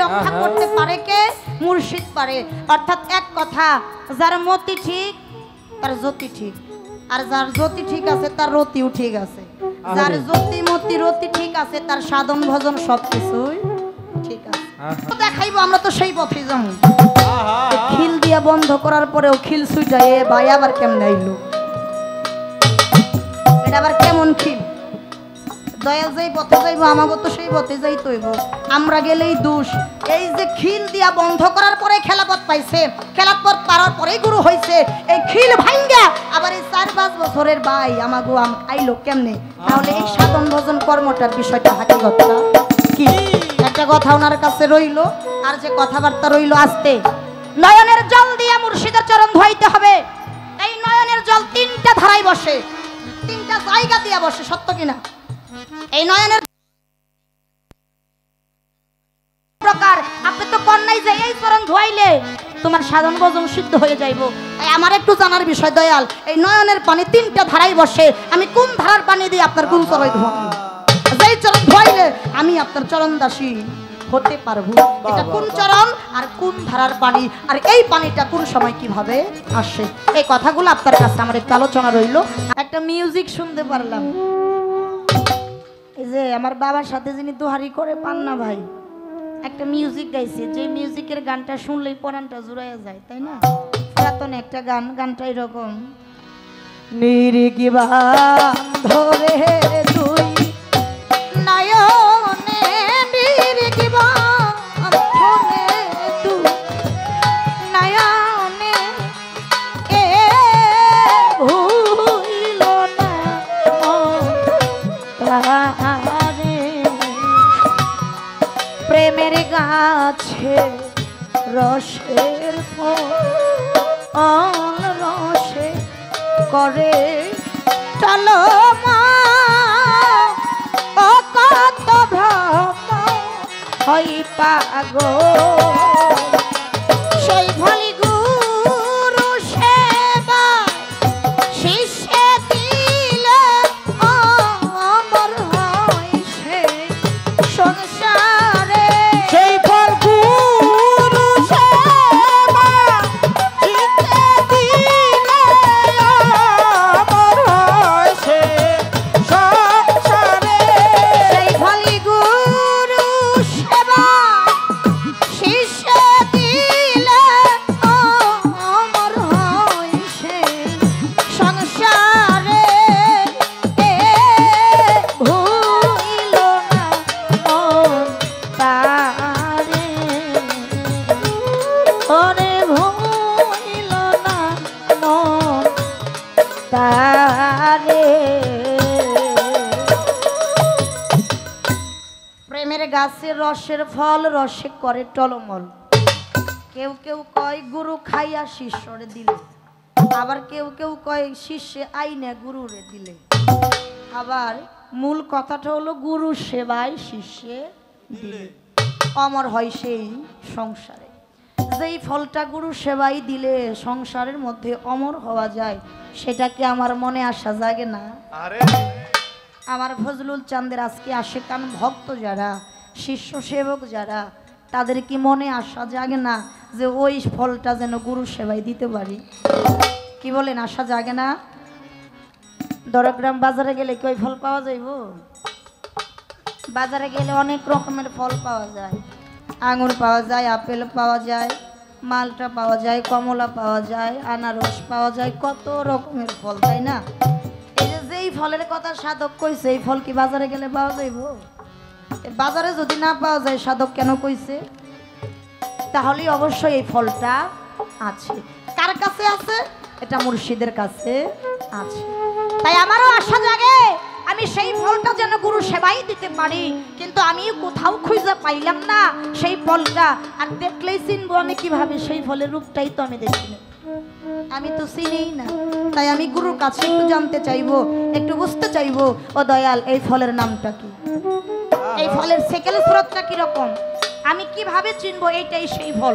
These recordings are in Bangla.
রক্ষা করতে পারে কে? মুর্শিদ পারে। অর্থাৎ এক কথা, যার মতি ঠিক তার জ্যোতি ঠিক, আর যার জ্যোতি ঠিক আছে তার রতিও ঠিক আছে। যার জ্যোতি মতি রতি ঠিক আছে তার সাধন ভজন সবকিছুই ঠিক আছে। দেখাইবো আমরা তো সেই পথে যাবো। খিল দিয়া বন্ধ করার পরেও খিল সুইটায় ভাই আবার কেমন আইলো, এটা আবার কেমন খিল? দয়াল যেই পথে যাইবো আমাকে তো সেই পথে যাইতে হইব, আমরা গেলেই দোষ। এই যে খিল দিয়া বন্ধ করার পরে খেলাপথ পাইছে, খেলাপথ পারার পরেই গুরু হইছে, এই খিল ভাঙ্গা আবার এই 4-5 বছরের ভাই আমাগো আইলো কেমনে? তাহলে এই সাধন ভজন কর্মটার বিষয়টা হাকিগতটা কি? একটা কথা ওনার কাছে রইল, আর যে কথাবার্তা রইল আস্তে। নয়নের জল দিয়া মুর্শিদের চরণ ধোয়াইতে হবে। এই নয়নের জল 3টা ধারায় বসে, 3টা জায়গা দিয়া বসে, সত্য কিনা? এই নয়নের প্রকার আপনি তো কন্যাই যে এই চরণ ধোয়াইলে তোমার সাধন ভজন সিদ্ধ হয়ে যাইব। তাই আমার একটু জানার বিষয় দয়াল, এই নয়নের পানি 3টা ধারায় বসে, আমি কোন ধারার পানি দিয়ে আপনার কোন চরণ ধোয়াই? যেই চরণ ধোয়াইলে আমি আপনার চরণ দাসী হতে পারবো। এটা কোন চরণ আর কোন ধারার পানি, আর এই পানিটা কোন সময় কিভাবে আসে, এই কথাগুলো আপনার কাছে আমার একটু আলোচনা রইল। একটা মিউজিক শুনতে পারলাম, এই যে আমার বাবার সাথে যিনি দোহারি করে পান্না ভাই একটা মিউজিক গাইছে, যে মিউজিকের গানটা শুনলেই পরানটা জুড়াইয়া যায়, তাই না? পুরাতন একটা গান, গানটা এরকম, নিরিগি বান্ধরে দুই নয়নে, নিরিগি বান্ধরে দুই নয়নে, এ ভুইল না তারে, প্রেমের গাছে রসের ফল রসে করে চলো মা, ও কত ভ্রম হই পাগল, সেই ভলি গুরু সেবা শিষ্যে দিলে অমর হয় সেই সংসারে, সেই ফল গুরু সেবা শিষ্যে দিলে অমর হয় সেই সংসারে, সেই ভলি গুরু সেবা শিষ্যে দিলে অমর হয় সেই সংসারে, এ ভুইল না মন তারে, ওরে ভুইল না মন তারে। প্রেমের গাছের রসের ফল রসে করে টলমল, কেউ কেউ কয় গুরু খাইয়া শিষ্যরে দিলে, আবার কেউ কেউ কয় শিষ্যে আইনে গুরুরে দিলে, আবার মূল কথাটা হলো গুরু সেবায় শিষ্যে দিলে অমর হয় সেই সংসারে। যেই ফলটা গুরু সেবায় দিলে সংসারের মধ্যে অমর হওয়া যায়, সেটাকে আমার মনে আসা জাগে না? আমার ফজলুল চাঁদের আজকে আশিকান ভক্ত যারা, শিষ্য সেবক যারা, তাদের কি মনে আসা জাগে না যে ওই ফলটা যেন গুরু সেবায় দিতে পারি? কি বলেন, আসা জাগে না? দরগ্রাম বাজারে গেলে কি ওই ফল পাওয়া যাইব? বাজারে গেলে অনেক রকমের ফল পাওয়া যায়, আঙুর পাওয়া যায়, আপেল পাওয়া যায়, মালটা পাওয়া যায়, কমলা পাওয়া যায়, আনারস পাওয়া যায়, কত রকমের ফল, তাই না? এই যে যেই ফলের কথা সাধক কইছে, এই ফল কি বাজারে গেলে পাওয়া যাইব? বাজারে যদি না পাওয়া যায়, সাধক কেন কইছে? তাহলে অবশ্যই এই ফলটা আছে। কার কাছে আছে? এটা মুর্শিদের কাছে আছে। তাই আমারও আশা জাগে আমি সেই ফলটা যেন গুরু সেবাই দিতে পারি, কিন্তু আমি কোথাও খুঁজে পাইলাম না সেই ফলটা। আর দেখলেই চিনবো আমি কিভাবে? সেই ফলের রূপটাই তো আমি দেখি না, আমি তো চিনিই না। তাই আমি গুরুর কাছে একটু জানতে চাইবো, একটু বুঝতে চাইবো, ও দয়াল এই ফলের নামটা কি, এই ফলের সেকেল স্রোতটা কিরকম, আমি কিভাবে চিনবো এইটাই সেই ফল,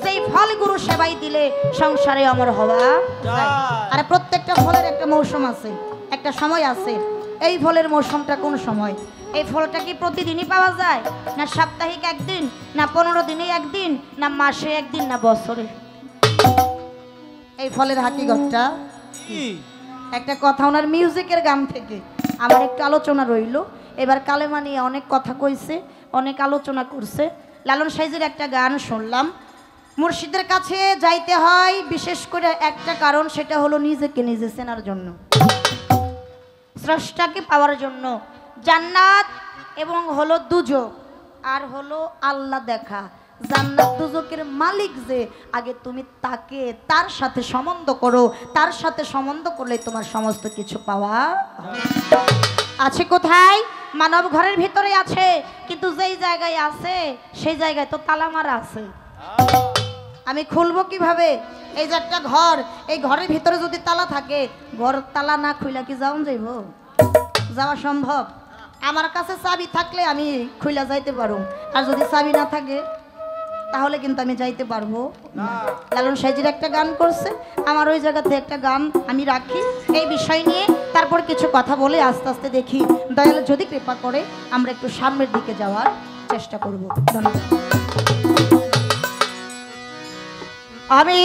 যেই ফল গুরু সেবাই দিলে সংসারে অমর হওয়া যায়। আর প্রত্যেকটা ফলের একটা মৌসুম আছে, একটা সময় আছে। এই ফলের মৌসুমটা কোন সময়? এই ফলটা কি প্রতিদিনই পাওয়া যায়, না সাপ্তাহিক একদিন, না 15 দিনে একদিন, না মাসে একদিন, না বছরে? এই ফলের হাকিগতটা একটা কথা ওনার মিউজিকের গান থেকে আমার একটু আলোচনা রইল। এবার কালেমা নিয়ে অনেক কথা কইছে, অনেক আলোচনা করছে। লালন সাইজের একটা গান শুনলাম। মুর্শিদের কাছে যাইতে হয় বিশেষ করে একটা কারণ, সেটা হলো নিজেকে নিজে চেনার জন্য, স্রষ্টাকে পাওয়ার জন্য। জান্নাত এবং হলো দুজক, আর হলো আল্লাহ দেখা। জান্নাত দুজকের মালিক যে, আগে তুমি তাকে, তার সাথে সম্বন্ধ করো। তার সাথে সম্বন্ধ করলে তোমার সমস্ত কিছু পাওয়া আছে। কোথায়? মানব ঘরের ভিতরে আছে, কিন্তু যেই জায়গায় আছে সেই জায়গায় তো তালা মারা আছে। আমি খুলবো কিভাবে? এই যে একটা ঘর, এই ঘরের ভিতরে যদি তালা থাকে, ঘর তালা না খুইলা কি যাওয়া যাইব? যাওয়া সম্ভব? আমার কাছে চাবি থাকলে আমি খুইলা যাইতে পারবো, আর যদি চাবি না থাকে তাহলে কিন্তু আমি যাইতে পারবো না। লালন সাইজির একটা গান করছে, আমার ওই জায়গাতে একটা গান আমি রাখি এই বিষয় নিয়ে, তারপর কিছু কথা বলে আস্তে আস্তে দেখি দয়াল যদি কৃপা করে আমরা একটু সামনের দিকে যাওয়ার চেষ্টা করব। ধন্যবাদ। আমি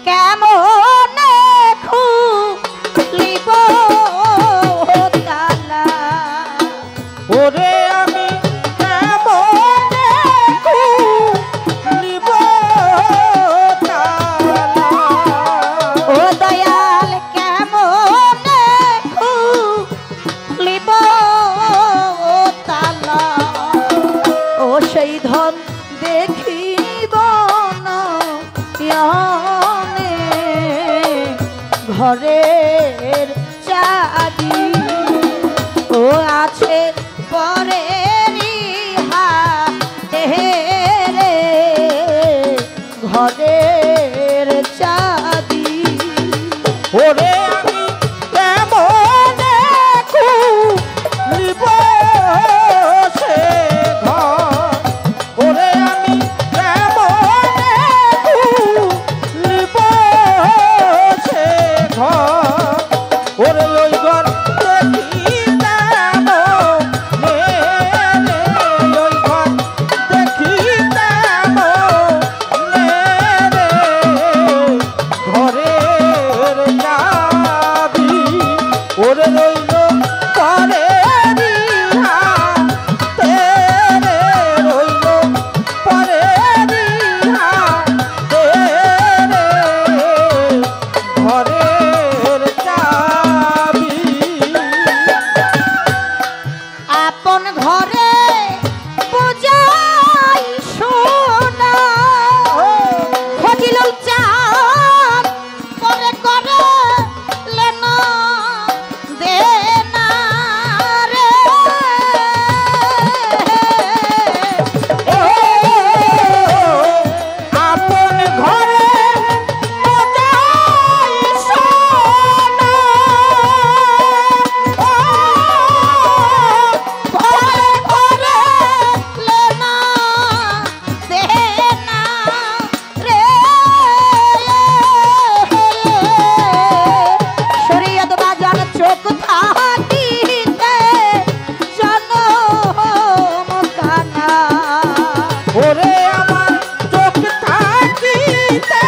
কেমন খুলিব তালা, ওরে আমি কেমন খুলিব তালা, ও দয়াল কেমন খুলিব তালা, ও সেই ধন দেখিব না ঘরের চাবি, ও আছে পরে রে ঘরের চাবি। ওরে আমি কেমন খুলিব সে ঘর, ওরে আমি কেমন খুলিব সে ঘর, ওরে ওই ঘর দেখিতে মনে, ওই ঘর দেখিতে মনে রে, ঘরের চাবি ওরে রইল পরে রিহাতে রে, রইল পরে রিহাতে রে, ঘরের চাবি। আপন ঘরে পূজাই সোনা, ফজিলুল চাঁদ করে করে লেনা দেনা রে, আপন ঘরে পূজাই সোনা, করে করে লেনা দেনা রে, শরীয়ত বাজার চোখ থাকিতে জনম কানা, ওরে আমার চোখ থাকিতে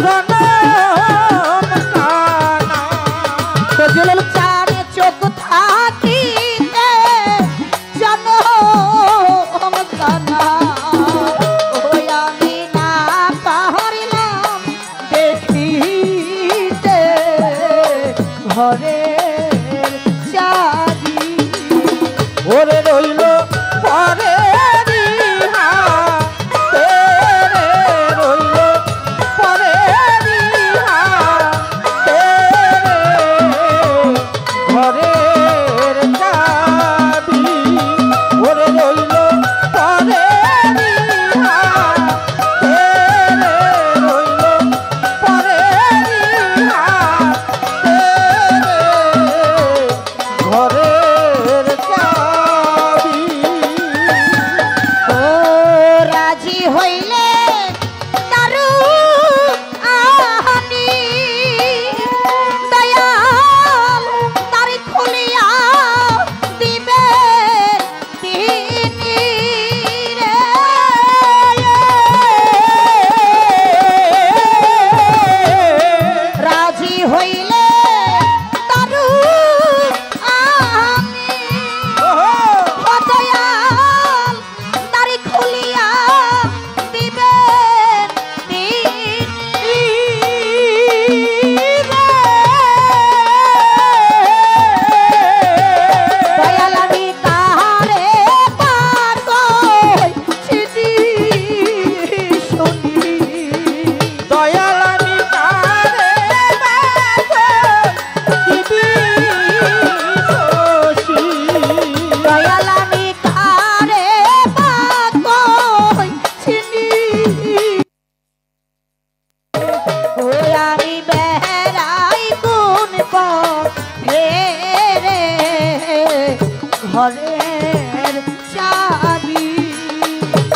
জনম কানা, ফজলুল চাঁদ চোখ থাকিতে জনম কানা, ওই আমি না পারিলাম দেখিতে ঘরের চাবি, ওরে রইল পরে রিহাতে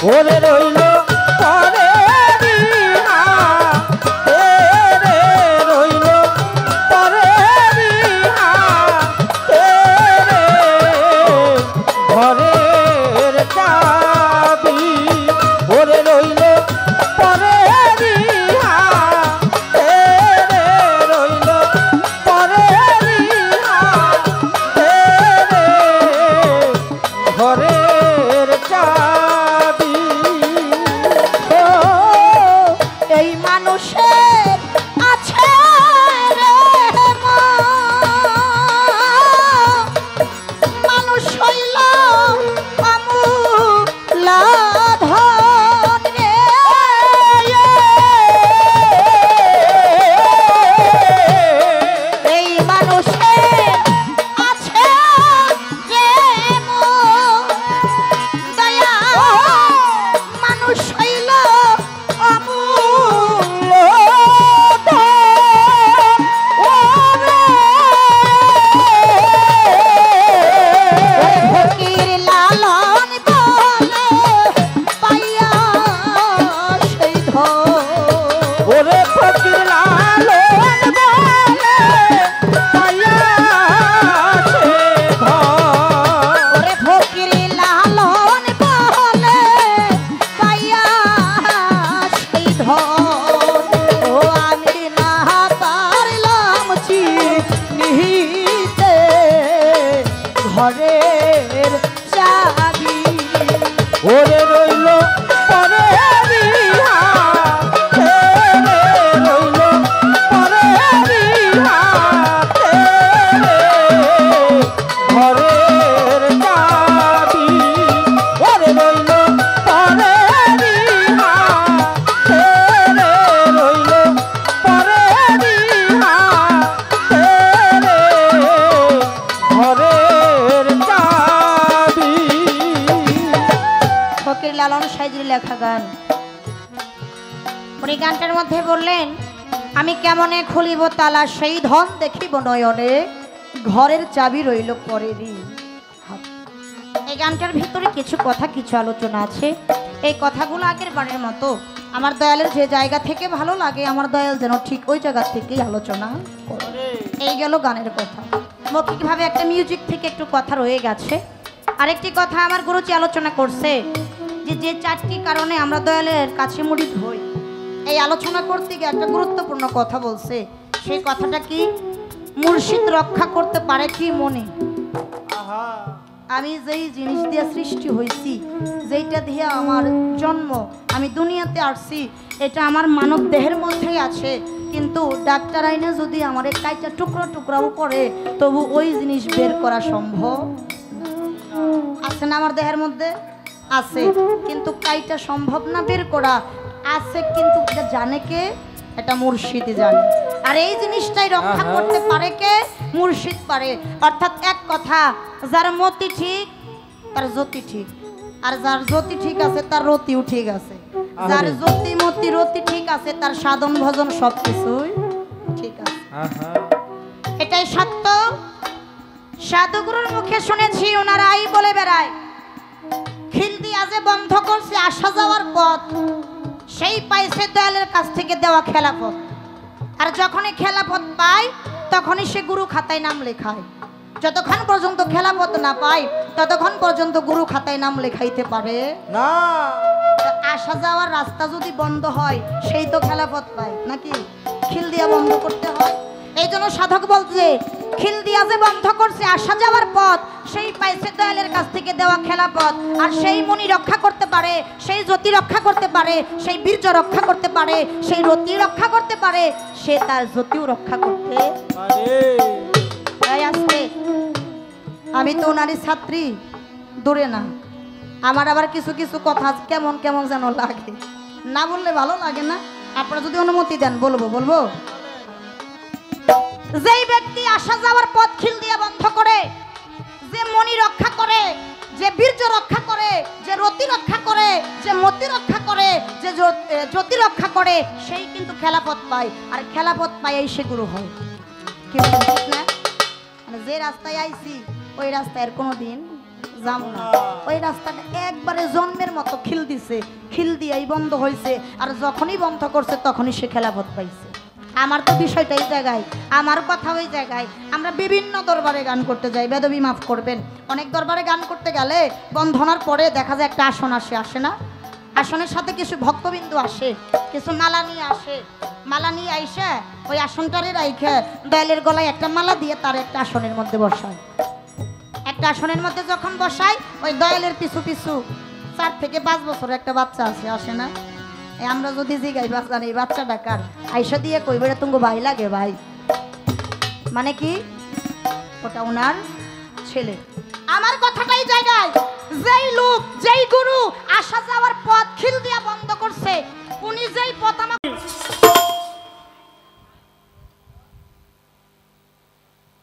ওরে রইল পরে রিহা রে রইল পরে রিহা রে ঘরের চাবি ওরে রইল পরে রিহা রে রইল পরে রিহা রে ঘরের চাবি ও এই মানুষের আছে রে মানুষ হইল অমূল্য ধন রে এই মানুষের আছে যে দয়া মানুষ হইল অমূল্য ধন। ওরে ফকির লালন বলে পাইয়া সেই ধন ওরে ফকির লালন বলে পাইয়া সে ধন ওরে ফকির লালন বলে পাইয়া সেই ধন ও আমি না পারলাম চিনিতে ঘরের চাবি ওরে রইল পরে রিহা রে রইল পরে রিহা রে ঘরের চাবি ওরে রইল পরে রিহা রে রইল পরে রিহা রে ঘরের চাবি ফকির লালন সাইজির লেখা গান উনি গানটার মধ্যে বললেন আমি কেমনে খুলিব তালা সেই ধন দেখিব নয়নে ঘরের চাবি রইল পরেরই হাত। এই গানটার ভিতরে কিছু কথা কিছু আলোচনা আছে এই কথাগুলো আগের বারের মতো আমার দয়ালের যে জায়গা থেকে ভালো লাগে আমার দয়াল যেন ঠিক ওই জায়গা থেকেই আলোচনা করে। এই গেল গানের কথা মৌখিকভাবে একটা মিউজিক থেকে একটু কথা রয়ে গেছে আরেকটি কথা আমার গুরুজি আলোচনা করছে যে যে চারটি কারণে আমরা দয়ালের কাছে মুড়িদ হই এই আলোচনা করতে গিয়ে একটা গুরুত্বপূর্ণ কথা বলছে সেই কথাটা কি মুর্শিদ রক্ষা করতে পারে কি মনে আমি যেই জিনিস দিয়ে সৃষ্টি হয়েছি যেইটা দিয়ে আমার জন্ম আমি দুনিয়াতে আসছি এটা আমার মানব দেহের মধ্যেই আছে কিন্তু ডাক্তার আইনে যদি আমার কাইটা টুকরো টুকরাও করে তবু ওই জিনিস বের করা সম্ভব আছে না আমার দেহের মধ্যে আছে কিন্তু কাইটা সম্ভব না বের করা আছে কিন্তু এটা জানে কে এটা মুর্শিদ জানে আর এই জিনিসটাই রক্ষা করতে পারে কে মুর্শিদ পারে অর্থাৎ এক কথা যার মতি ঠিক তার জ্যোতি ঠিক আর যার জ্যোতি ঠিক আছে তার রতিও ঠিক আছে যার জ্যোতি মতি রতি ঠিক আছে তার সাধন ভজন সবকিছুই ঠিক আছে এটাই সত্য সাধুগুরুর মুখে শুনেছি ওনারাই বলে বেড়ায় খিলদি আজে বন্ধ করছে আসা যাওয়ার পথ সেই পাইছে দয়ালের কাছ থেকে দেওয়া খেলাপথ আর যখনই খেলাপথ পায় তখনই সে গুরু খাতায় নাম লেখায় যতক্ষণ পর্যন্ত খেলাপথ না পায় ততক্ষণ পর্যন্ত গুরু খাতায় নাম লেখাইতে পারে না আসা যাওয়ার রাস্তা যদি বন্ধ হয় সেই তো খেলাপথ পায় নাকি খিল দিয়া বন্ধ করতে হয় এই জন্য সাধক বলছে খিল দিয়া যে বন্ধ করছে আসা যাওয়ার পথ সেই পাইছে দয়ালের কাছ থেকে দেওয়া খেলাপথ আর সেই মনি রক্ষা করতে পারে সেই জ্যোতি রক্ষা করতে পারে সেই বীর্য রক্ষা করতে পারে সেই রতি রক্ষা করতে পারে সে তার জ্যোতিও রক্ষা করতে তাই আজকে আমি তো ওনারই ছাত্রী দূরে না আমার আবার কিছু কিছু কথা কেমন কেমন যেন লাগে না বললে ভালো লাগে না আপনারা যদি অনুমতি দেন বলবো বলবো যেই ব্যক্তি আসা যাওয়ার পথ খিল দিয়ে বন্ধ করে যে মনি রক্ষা করে যে বীর্য রক্ষা করে যে রতি রক্ষা করে যে মতি রক্ষা করে যে জ্যোতি রক্ষা করে সেই কিন্তু খেলাপথ পায় আর খেলাপথ পায় সে গুরু হয় কি বলেন ঠিক না মানে যে রাস্তায় আইছি ওই রাস্তায় কোনো দিন যাবো না। ওই রাস্তাটা একবারে জন্মের মতো খিল দিছে, খিল দিয়েই বন্ধ হয়েছে। আর যখনই বন্ধ করছে তখনই সে খেলাফত পাইছে। আমার তো বিষয়টা এই জায়গায়, আমার কথা ওই জায়গায়। আমরা বিভিন্ন দরবারে গান করতে যাই, বেদবি মাফ করবেন। অনেক দরবারে গান করতে গেলে বন্ধনার পরে দেখা যায় একটা আসন আসে না? আসনের সাথে কিছু ভক্তবিন্দু আসে, কিছু মালা নিয়ে আসে। মালা নিয়ে আইসে ওই আসনটারে রাইখে দয়ালের গলায় একটা মালা দিয়ে তার একটা আসনের মধ্যে বসায়। একটা আসনের মধ্যে যখন বসায়, ওই দয়ালের পিছু পিছু 4 থেকে 5 বছরের একটা বাচ্চা আসে না? আমরা যদি জিগাই বাচ্চার এই বাচ্চা ডাকার আইসা দিয়ে কইবে তুমি ভাই লাগে ভাই, মানে কি ওটা ওনার ছেলে। আমার কথাটাই জায়গায়, যেই লোক যেই গুরু আসা যাওয়ার পথ খিল দিয়া বন্ধ করছে, উনি যেই পথ আমাকে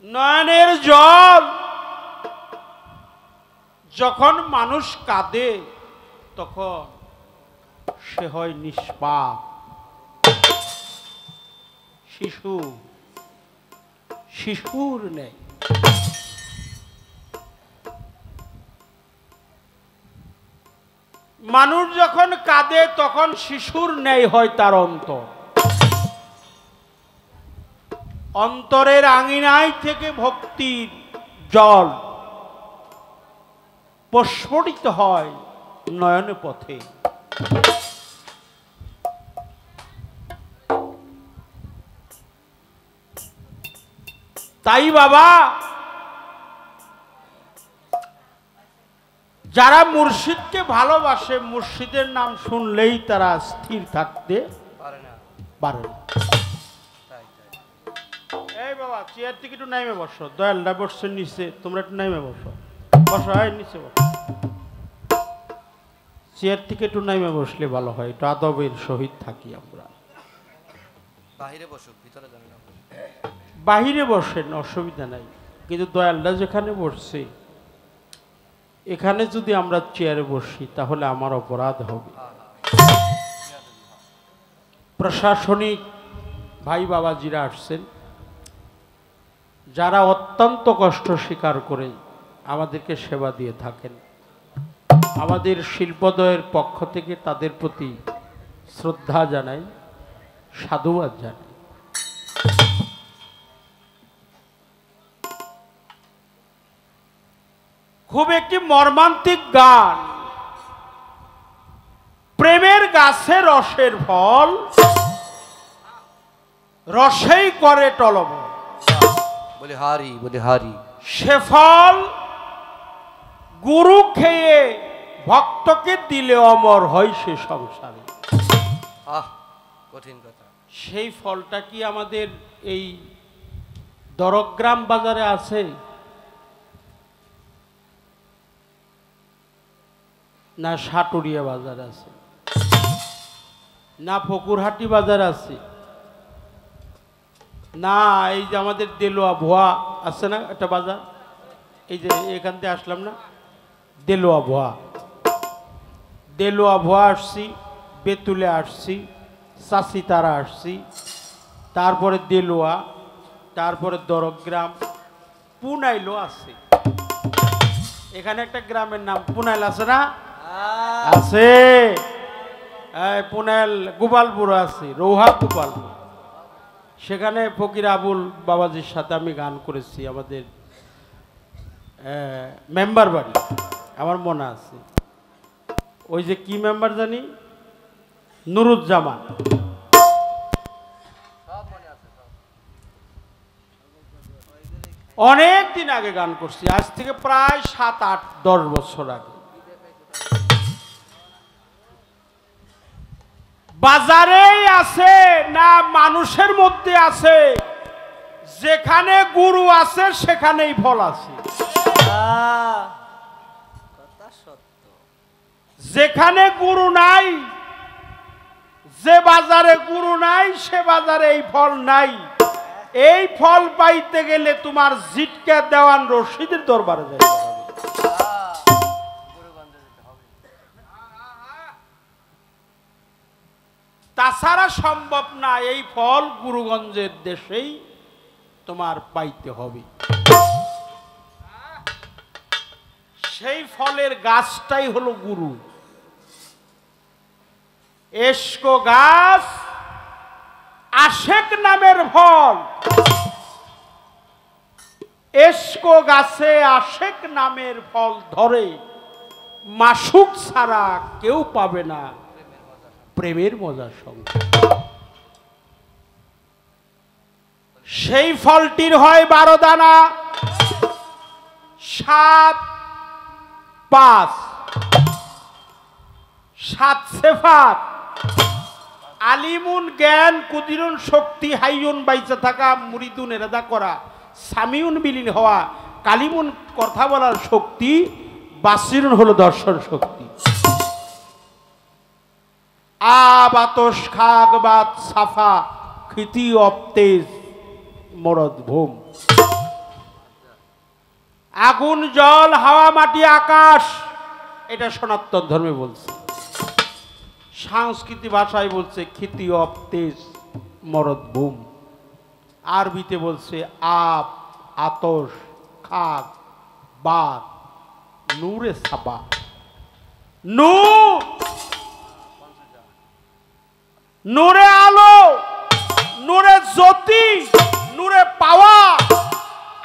নয়নের জল যখন মানুষ কাঁদে তখন সে হয় নিষ্পাপ শিশু, শিশুর নেই। মানুষ যখন কাঁদে তখন শিশুর ন্যায় হয় তার অন্তর। অন্তরের আঙিনায় থেকে ভক্তির জল প্রস্ফুটিত হয় নয়ন পথে। তাই বাবা, যারা মুর্শিদকে ভালোবাসে, মুর্শিদের নাম শুনলেই তারা স্থির থাকতে পারে না। এই বাবা, চেয়ার থেকে একটু নাইমে বসো। দয়ালটা বসছে নিচে, তোমরা একটু নাইমে বসো। বসো, হয় নিচে বসো। চেয়ার থেকে একটু নাইমে বসলে ভালো হয়, একটু আদবের সহিত থাকি আমরা। বাহিরে বসুক, ভিতরে যান না। বাহিরে বসেন, অসুবিধা নাই, কিন্তু দয়ালটা যেখানে বসছে এখানে যদি আমরা চেয়ারে বসি তাহলে আমার অপরাধ হবে। প্রশাসনিক ভাই বাবাজিরা আসছেন, যারা অত্যন্ত কষ্ট স্বীকার করে আমাদেরকে সেবা দিয়ে থাকেন। আমাদের শিল্পোদয়ের পক্ষ থেকে তাদের প্রতি শ্রদ্ধা জানাই, সাধুবাদ জানাই। খুব একটি মর্মান্তিক গান, প্রেমের গাছে রসের ফল, রসেই করে টলব। বলি হারি, বলি হারি। সে ফল গুরু খেয়ে ভক্তকে দিলে অমর হয় সে সংসারে। আহ, কঠিন কথা। সেই ফলটা কি আমাদের এই দরগ্রাম বাজারে আছে? না সাটুরিয়া বাজার আছে, না ফকুরহাটি বাজার আছে, না এই যে আমাদের দেলোয়া ভুয়া আছে না একটা বাজার, এই যে এখান থেকে আসলাম না, দেলোয়া ভুয়া। দেলোয়া ভুয়া আসছি, বেতুলে আসছি, চাষিতারা আসছি, তারপরে দেলোয়া, তারপরে দরগ্রাম, পুনাইলও আছে। এখানে একটা গ্রামের নাম পুনাইল আছে না? আছে। পুনাইল গোপালপুর আছে, রৌহা গোপালপুর। সেখানে ফকির আবুল বাবাজির সাথে আমি গান করেছি, আমাদের মেম্বার বাড়ি, আমার মনে আছে। ওই যে কি মেম্বার জানি, নুরুজ্জামান। অনেক দিন আগে গান করছি, আজ থেকে প্রায় 7, 8, 10 বছর আগে। বাজারেই আছে না মানুষের মধ্যে আছে? যেখানে গুরু আছে সেখানেই ফল আছে। যেখানে গুরু নাই, যে বাজারে গুরু নাই সে বাজারে এই ফল নাই। এই ফল পাইতে গেলে তোমার জিটকা দেওয়ান রশিদের দরবারে যেতে হবে। তাছাড়া সম্ভব না। এই ফল গুরুগঞ্জের দেশেই তোমার পাইতে হবে। সেই ফলের গাছটাই হলো গুরু। এসকো গাছ আশেক নামের ফল। এসকো গাছে আশেক নামের ফল ধরে, মাসুক ছাড়া কেউ পাবে না প্রেমের মজার সঙ্গে। সেই ফলটির হয় 12 দানা, 7 5 7 সেফাত, আলিমুন জ্ঞান, কুদিরুন শক্তি, হাইয়ুন বাইচা থাকা, মুরিদুন এরাদা করা, সামিউন বিলীন হওয়া, কালিমুন কথা বলার শক্তি, বাসিরুন হলো দর্শন শক্তি। আবাতস খাগ বাত সাফা, খিতি অবতেজ মরদ ভূম। আগুন জল হাওয়া মাটি আকাশ, এটা সনাতন ধর্মে বলছে। সংস্কৃতি ভাষায় বলছে খিতি অবতেজ মরদ ভূম। আরবিতে বলছে আপ, আতস, খাগ, বাত, নূরে সাবা। নূর, নূরে আলো, নূরে জ্যোতি, নূরে পাওয়া।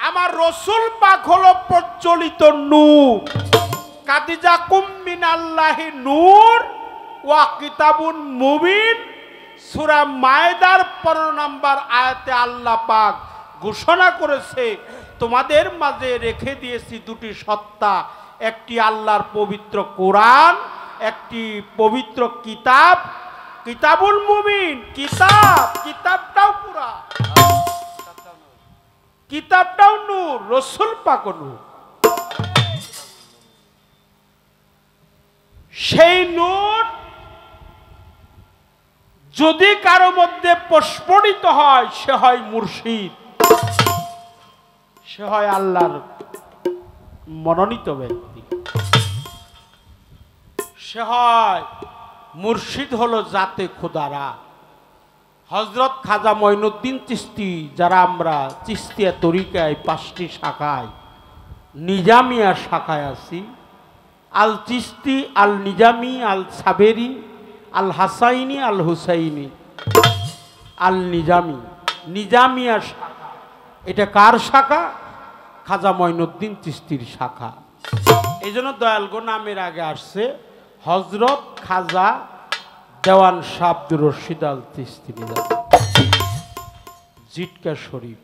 আমার রসুল পাক হলো প্রজ্বলিত নূর। কাদিজাকুম মিনাল্লাহি নূর ওয়া কিতাবুন মুবিন। সূরা মায়েদার 15 নম্বর আয়াতে আল্লাহ পাক ঘোষণা করেছে, তোমাদের মাঝে রেখে দিয়েছি দুটি সত্তা, একটি আল্লাহর পবিত্র কোরআন, একটি পবিত্র কিতাব। কিতাবুল মুবিন, কিতাব, কিতাবটাও কোরআন, কিতাবটাও নূর, রসুল পাক নূর। সেই নূর যদি কারো মধ্যে প্রস্ফুটিত হয়, সে হয় মুর্শিদ, সে হয় আল্লাহর মনোনীত ব্যক্তি, সে হয় মুর্শিদ, হলো জাতে খুদারা। হযরত খাজা মঈনুদ্দিন চিশতি, যারা আমরা চিশতিয়া তরিকায় 5টি শাখায় নিজামিয়া শাখায় আছি, আল চিশতি, আল নিজামি, আল সাবেরি, আল হাসাইনি, আল হুসাইনি, আল নিজামি, নিজামিয়া শাখা। এটা কার শাখা? খাজা মঈনুদ্দিন চিশতির শাখা। এই জন্য দয়ালগো নামের আগে আসছে হযরত খাজা দেওয়ান শাহ আব্দুর রশিদ আল চিশতি নিজামি, জিটকা শরীফ।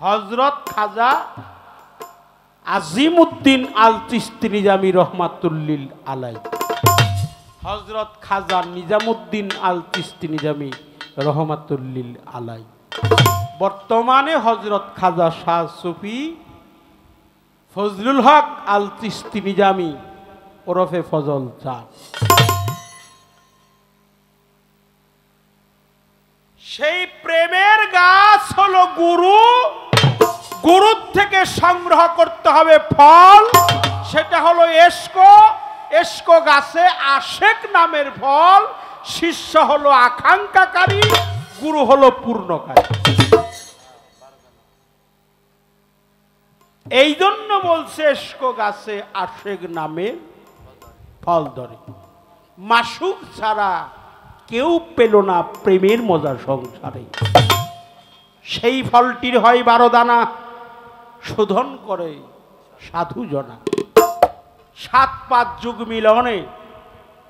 হযরত খাজা আজিমউদ্দিন আল চিশতি নিজামি রহমাতুল্লিল আলাই, হযরত খাজা নিজামুদ্দিন আল চিশতি নিজামি রহমাতুল্লিল আলাই। বর্তমানে হযরত খাজা শাহ সুফি ফজলুল হক আল চিশতি নিজামি ওরফে ফজল চাঁদ। সেই প্রেমের গাছ হলো গুরু। গুরুর থেকে সংগ্রহ করতে হবে ফল, সেটা হলো এসকো। এসকো গাছে আশেক নামের ফল। শিষ্য হলো আকাঙ্ক্ষাকারী, গুরু হলো পূর্ণকারী। এই জন্য বলছে এসকো গাছে আশেক নামের ফল ধরে, মাসুক ছাড়া কেউ পেল না প্রেমের মজা সংসারে। সেই ফলটির হয় 12 দানা, শোধন করে সাধু জনা। 7-5 যুগ মিলনে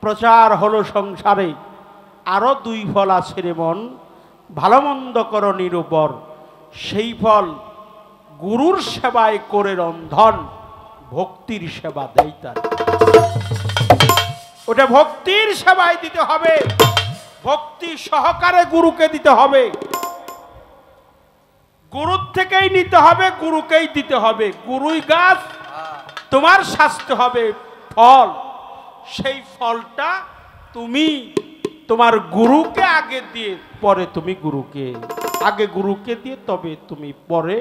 প্রচার হলো সংসারে। আরো 2 ফল আছে রে মন, ভালো মন্দ কর নিরূপর। সেই ফল গুরুর সেবায় করে রন্ধন, ভক্তির সেবা দেয় তার। ওটা ভক্তির সেবায় দিতে হবে, ভক্তি সহকারে গুরুকে দিতে হবে, গুরুর থেকেই নিতে হবে, গুরুকেই দিতে হবে। গুরুই গাছ, তোমার স্বাস্থ্য হবে ফল। সেই ফলটা তুমি তোমার গুরুকে আগে দিয়ে পরে তুমি গুরুকে, আগে গুরুকে দিয়ে তবে তুমি পরে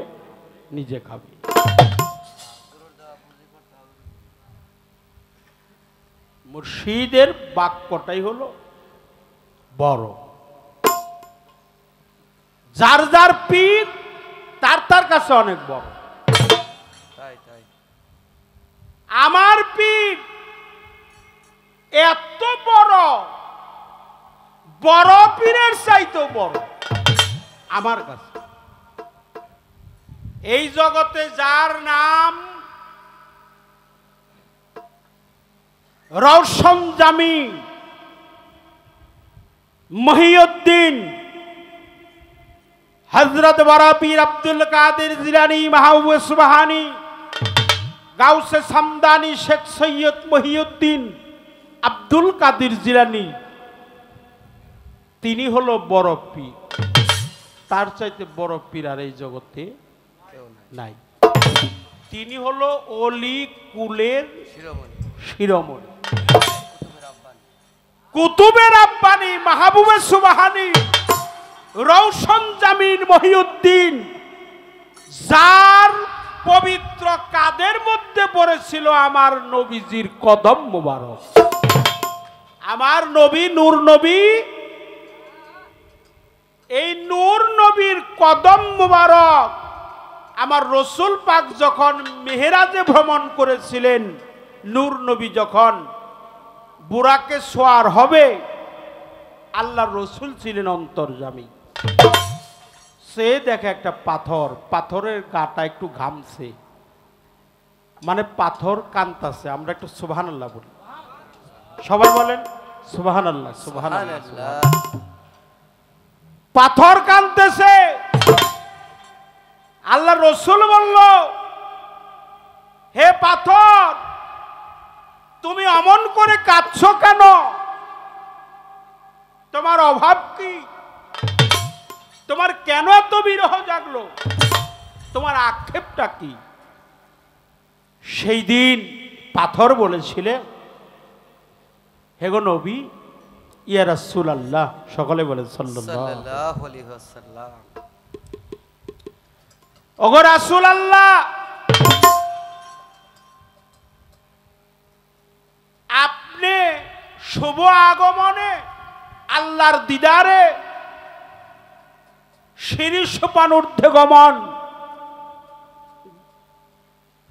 নিজে খাবে। মুর্শিদের বাক্যটাই হলো বড়। যার যার পীর তার তার কাছে অনেক বড়। তাই তাই আমার পীর এত বড়, বড় পীরের চাইতেও বড় আমার কাছে। এই জগতে যার নাম রওশন জামি মহিউদ্দিন হযরত বড় পীর আব্দুল কাদের জিলানী মাহবুব সুবহানী গাউসে সামদানি শেখ সৈয়দ মহিউদ্দিন আব্দুল কাদের জিলানী, তিনি হলো বড় পীর। তার চাইতে বড় পীর আর এই জগতে কেউ নাই। নাই। তিনি হলো অলি কুলের শিরোমণি, শিরোমণি, কুতুবের আব্বানি, কুতুবের আব্বানি মাহবুবে সুবহানী রওশন জামিন মহিউদ্দিন, যার পবিত্র কাদের মধ্যে পড়েছিল আমার নবীজির কদম মোবারক। আমার নবী নূর নবী, এই নূর নবীর কদম মোবারক আমার রসুল পাক যখন মেহেরাজে ভ্রমণ করেছিলেন, নূর নবী যখন বুরাকে সোয়ার হবে, আল্লাহ রসুল ছিলেন অন্তর্যামী। সে দেখে একটা পাথর, পাথরের গাটা একটু ঘামছে, মানে পাথর কান্তাছে। আমরা একটু সুবহানাল্লাহ বলি, সবাই বলেন সুবহানাল্লাহ, সুবহানাল্লাহ। সুবহানাল্লাহ। পাথর কাঁদতেছে। আল্লাহ রসুল বলল, হে পাথর, তুমি অমন করে কাঁদছো কেন? তোমার অভাব কি? তোমার কেন এত বিরহ জাগলো? তোমার আক্ষেপটা কি? সেই দিন পাথর বলেছিলে, হে গো নবী, ইয়া রাসূলুল্লাহ, সকলে বলেন সাল্লাল্লাহু আলাইহি ওয়াসাল্লাম, ওগো রাসূলুল্লাহ, আপনি শুভ আগমনে আল্লাহর দিদারে সিঁড়ি সোপান ঊর্ধ্বে গমন,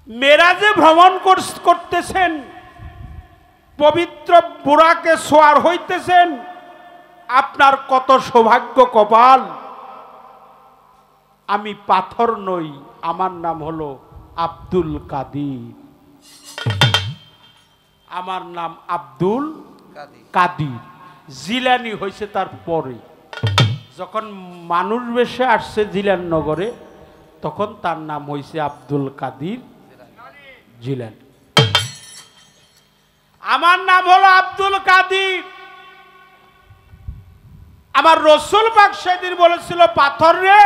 মেরাজে ভ্রমণ করতেছেন, পবিত্র বুরাকে সোয়ার হইতেছেন, আপনার কত সৌভাগ্য কপাল। আমি পাথর নই, আমার নাম হলো আব্দুল কাদির, আমার নাম আব্দুল কাদির। জিলানি হয়েছে তার পরে, যখন মানুষ বেশে আসছে জিলান নগরে, তখন তার নাম হয়েছে আব্দুল কাদির জিলানি। আমার নাম হলো আব্দুল কাদির। আমার রসুল পাক সেদিন বলেছিল, পাথর রে,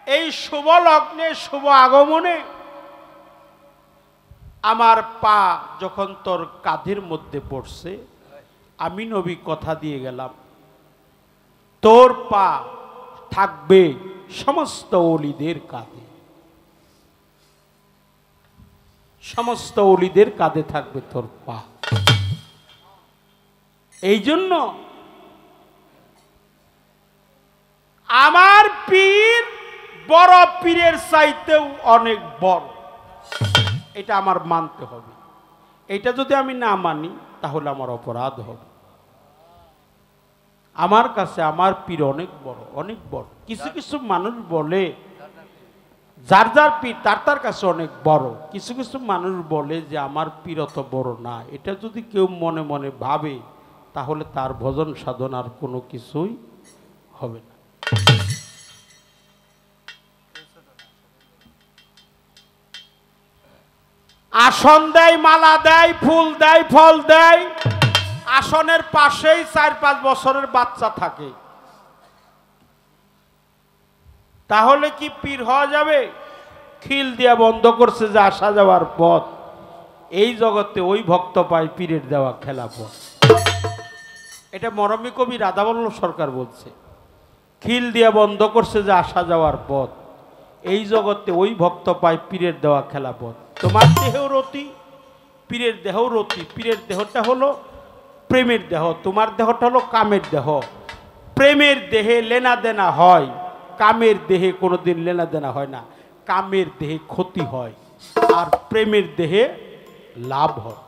এই শুভ লগ্নে, শুভ আগমনে আমার পা যখন তোর কাঁধের মধ্যে পড়ছে, আমি নবী কথা দিয়ে গেলাম, তোর পা থাকবে সমস্ত ওলিদের কাঁধে, সমস্ত ওলিদের কাঁধে থাকবে তোর পা। এই জন্য আমার পীর বড় পীরের চাইতেও অনেক বড়, এটা আমার মানতে হবে। এটা যদি আমি না মানি তাহলে আমার অপরাধ হবে। আমার কাছে আমার পীর অনেক বড়, অনেক বড়। কিছু কিছু মানুষ বলে যার যার পীর তার তার কাছে অনেক বড়, কিছু কিছু মানুষ বলে যে আমার পীর অত বড় না। এটা যদি কেউ মনে মনে ভাবে, তাহলে তার ভজন সাধনার কোনো কিছুই হবে না। আসন দেয়, মালা দেয়, ফুল দেয়, ফল দেয়, আসনের পাশেই 4-5 বছরের বাচ্চা থাকে, তাহলে কি পীর হওয়া যাবে? খিল দিয়া বন্ধ করছে যে আসা যাওয়ার পথ। এই জগতে ওই ভক্ত পায় পীরের দেওয়া খেলা পথ। এটা মরমী কবি রাধাবল্লভ সরকার বলছে, খিল দিয়া বন্ধ করছে যে আসা যাওয়ার পথ, এই জগতে ওই ভক্ত পায় পীরের দেওয়া খেলা পথ। তোমার দেহেও রতি, পীরের দেহও রতি। পীরের দেহটা হলো প্রেমের দেহ, তোমার দেহটা হলো কামের দেহ। প্রেমের দেহে লেনা দেনা হয়, কামের দেহে কোনোদিন লেনা দেনা হয় না। কামের দেহে ক্ষতি হয়, আর প্রেমের দেহে লাভ হয়।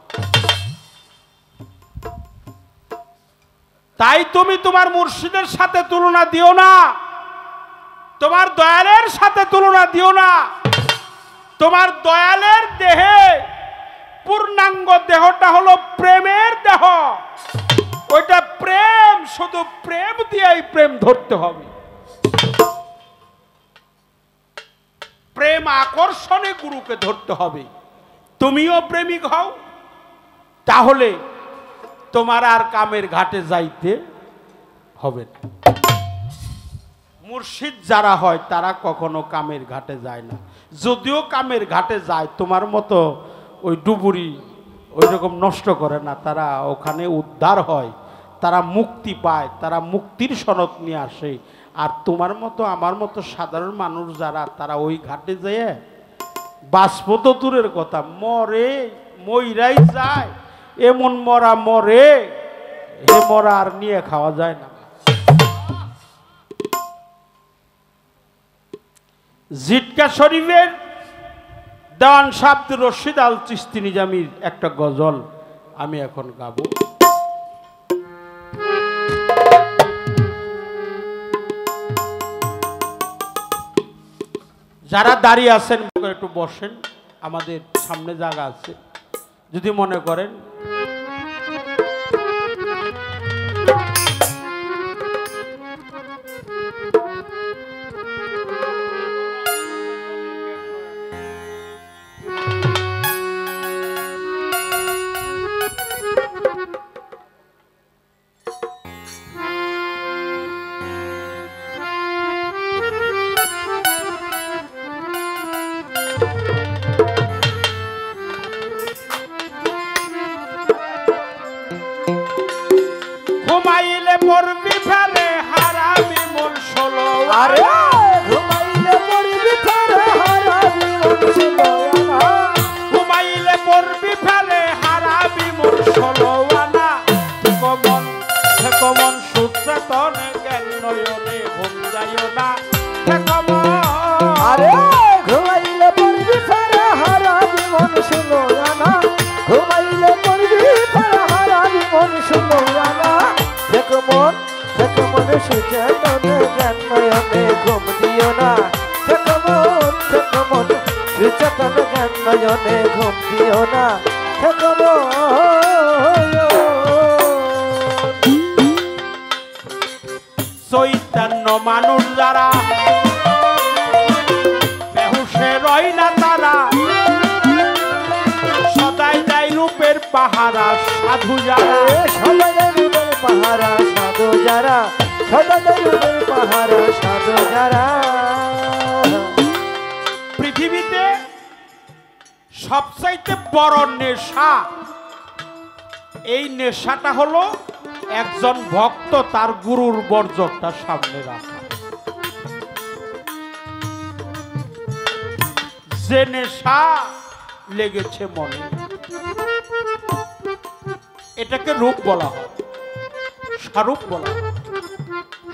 তাই তুমি তোমার মুর্শিদের সাথে তুলনা দিও না, তোমার দয়ালের সাথে তুলনা দিও না। তোমার দয়ালের দেহে পূর্ণাঙ্গ দেহটা হলো প্রেমের দেহ। ওইটা প্রেম, শুধু প্রেম দিয়েই প্রেম ধরতে হবে। প্রেম আকর্ষণে গুরুকে ধরতে হবে। তুমিও প্রেমিক হও, তাহলে তোমার আর কামের ঘাটে যাইতে হবে না। মুর্শিদ যারা হয় তারা কখনো কামের ঘাটে যায় না। যদিও কামের ঘাটে যায়, তোমার মতো ওই ডুবুরি ওই রকম নষ্ট করে না। তারা ওখানে উদ্ধার হয়, তারা মুক্তি পায়, তারা মুক্তির সনদ নিয়ে আসে। আর তোমার মতো আমার মতো সাধারণ মানুষ যারা, তারা ওই ঘাটে যেয়ে বাষ্প তো দূরের কথা, মরে মইরাই যায়। এমন মরা মরে, এ মরা আর নিয়ে খাওয়া যায় না। জিটকা শরীফের দেওয়ান শাহ আব্দুর রশিদ আল চিশতি নিজামীর একটা গজল আমি এখন গাবো। যারা দাঁড়িয়ে আছেন একটু বসেন, আমাদের সামনে জায়গা আছে, যদি মনে করেন। ঘুমাইলে পড়বি ফেলে হারাবি মন ষোলো, আরে ঘুমাইলে পড়বি ফেলে হারাবি মন ষোলো আনা, ঘুমাইলে পড়বি ফেলে হারাবি মন ষোলো আনা। কমন কমন সুচেতন জ্ঞান নয়নে ঘুম যাইও না। আরে ঘুমাইলে পড়বি ফেলে হারাবি মন ষোলো আনা, ঘুমাইলে পড়বি ফেলে হারাবি মন ষোলো আনা। দেখো মন সুচেতন জ্ঞান নয়নে ঘুম দিও না। দেখো মন সুচেতন জ্ঞান নয়নে ঘুম দিও না। দেখো চৈতন্য মানুষ যারা বেহুশে রয় না, তারা সদাই দেয় রূপের পাহারা। সাধু যারা সদাই রূপের পাহারা, সাধু যারা সদাই রূপের পাহারা, সাধু যারা। পৃথিবীতে সবচাইতে বড় নেশা, এই নেশাটা হলো একজন ভক্ত তার গুরুর বর্জকটা সামনে রাখা। যে নেশা লেগেছে মনে, এটাকে রূপ বলা হয়, স্বরূপ বলা হয়,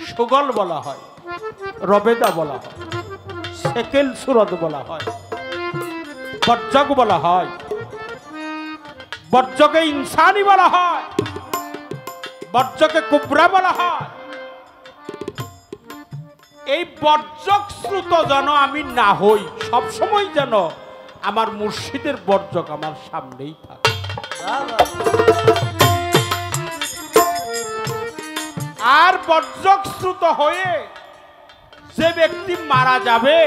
সুগল বলা হয়, রবেদা বলা হয়, সেকেল সুরত বলা হয়, বর্জক বলা হয়, বর্জকে ইনসানি বলা হয়, বর্জকে কুবরা বলা হয়। এই বর্জক শ্রুত যেন আমি না হই, সবসময় যেন আমার মুর্শিদের বর্জক আমার সামনেই থাকে। আর বর্জক শ্রুত হয়ে যে ব্যক্তি মারা যাবে,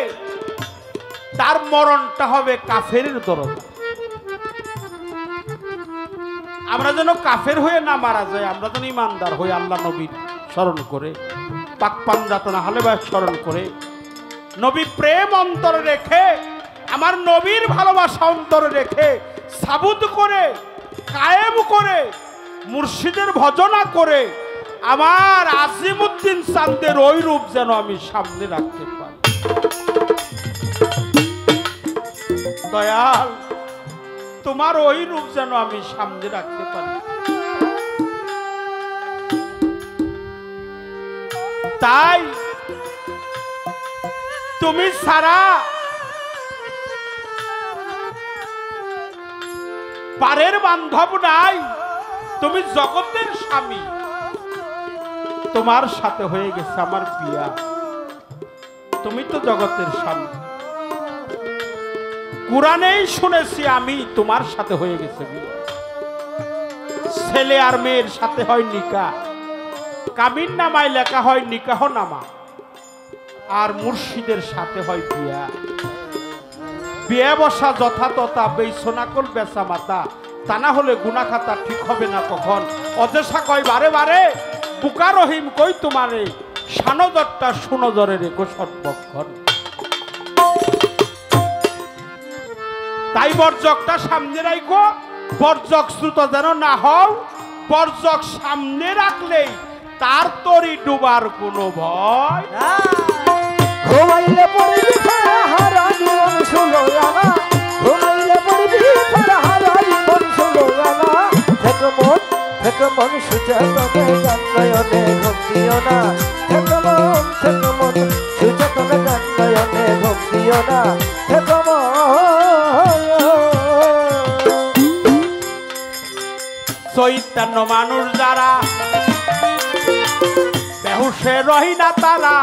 তার মরণটা হবে কাফেরের দরজা। আমরা যেন কাফের হয়ে না মারা যায়, আমরা যেন ইমানদার হয়ে আল্লাহ নবীর স্মরণ করে, পাক পাঞ্জাতনা হালেবা স্মরণ করে, নবী প্রেম অন্তরে রেখে, আমার নবীর ভালোবাসা অন্তরে রেখে, সাবুত করে, কায়েম করে, মুর্শিদের ভজনা করে, আমার আজিমউদ্দিন চাঁদের ওই রূপ যেন আমি সামনে রাখতে পারি। দয়াল, তোমার ওই রূপ যেন আমি সামনে রাখতে পারি। তাই তুমি ছাড়া পারের বান্ধব নাই, তুমি জগতের স্বামী, তোমার সাথে হয়ে গেছে আমার বিয়া, তুমি তো জগতের স্বামী। কুরআনেই শুনেছি আমি তোমার সাথে হয়ে গেছে বিয়া। ছেলে আর মেয়ের সাথে হয় নিকাহ, কামিন নামায় লেখা হয় নিকাহ নামা, আর মুর্শিদের সাথে হয় বিয়া। বিয়ে বসা যথাতথা, বেইসোনাকল বেচা মাতা, তা না হলে গুনা খাতা ঠিক হবে না কখন। অজেসা কয় বারে বারে, বুকা রহিম কই তোমারে, সানদরটা সুনজরে রেখো সর্বক্ষণ। তাই বর্জকটা সামনে রাখো, বর্জক শ্রুত যেন না হও। বর্জক সামনে রাখলেই তার তরি ডুবার কোনো ভয়। ঘুমাইলে পড়বি হারা জীবন শুনো জানা, ঘুমাইলে পড়বি হারা জীবন শুনো জানা। থেকে মন সুচেতনে জন্ময়নে ঘুম দিও না, থেকে মন সুচেতনে জন্ময়নে ঘুম দিও না, থেকে চৈতন্য মানুষ যারা, বেহুশে রহি না তারা,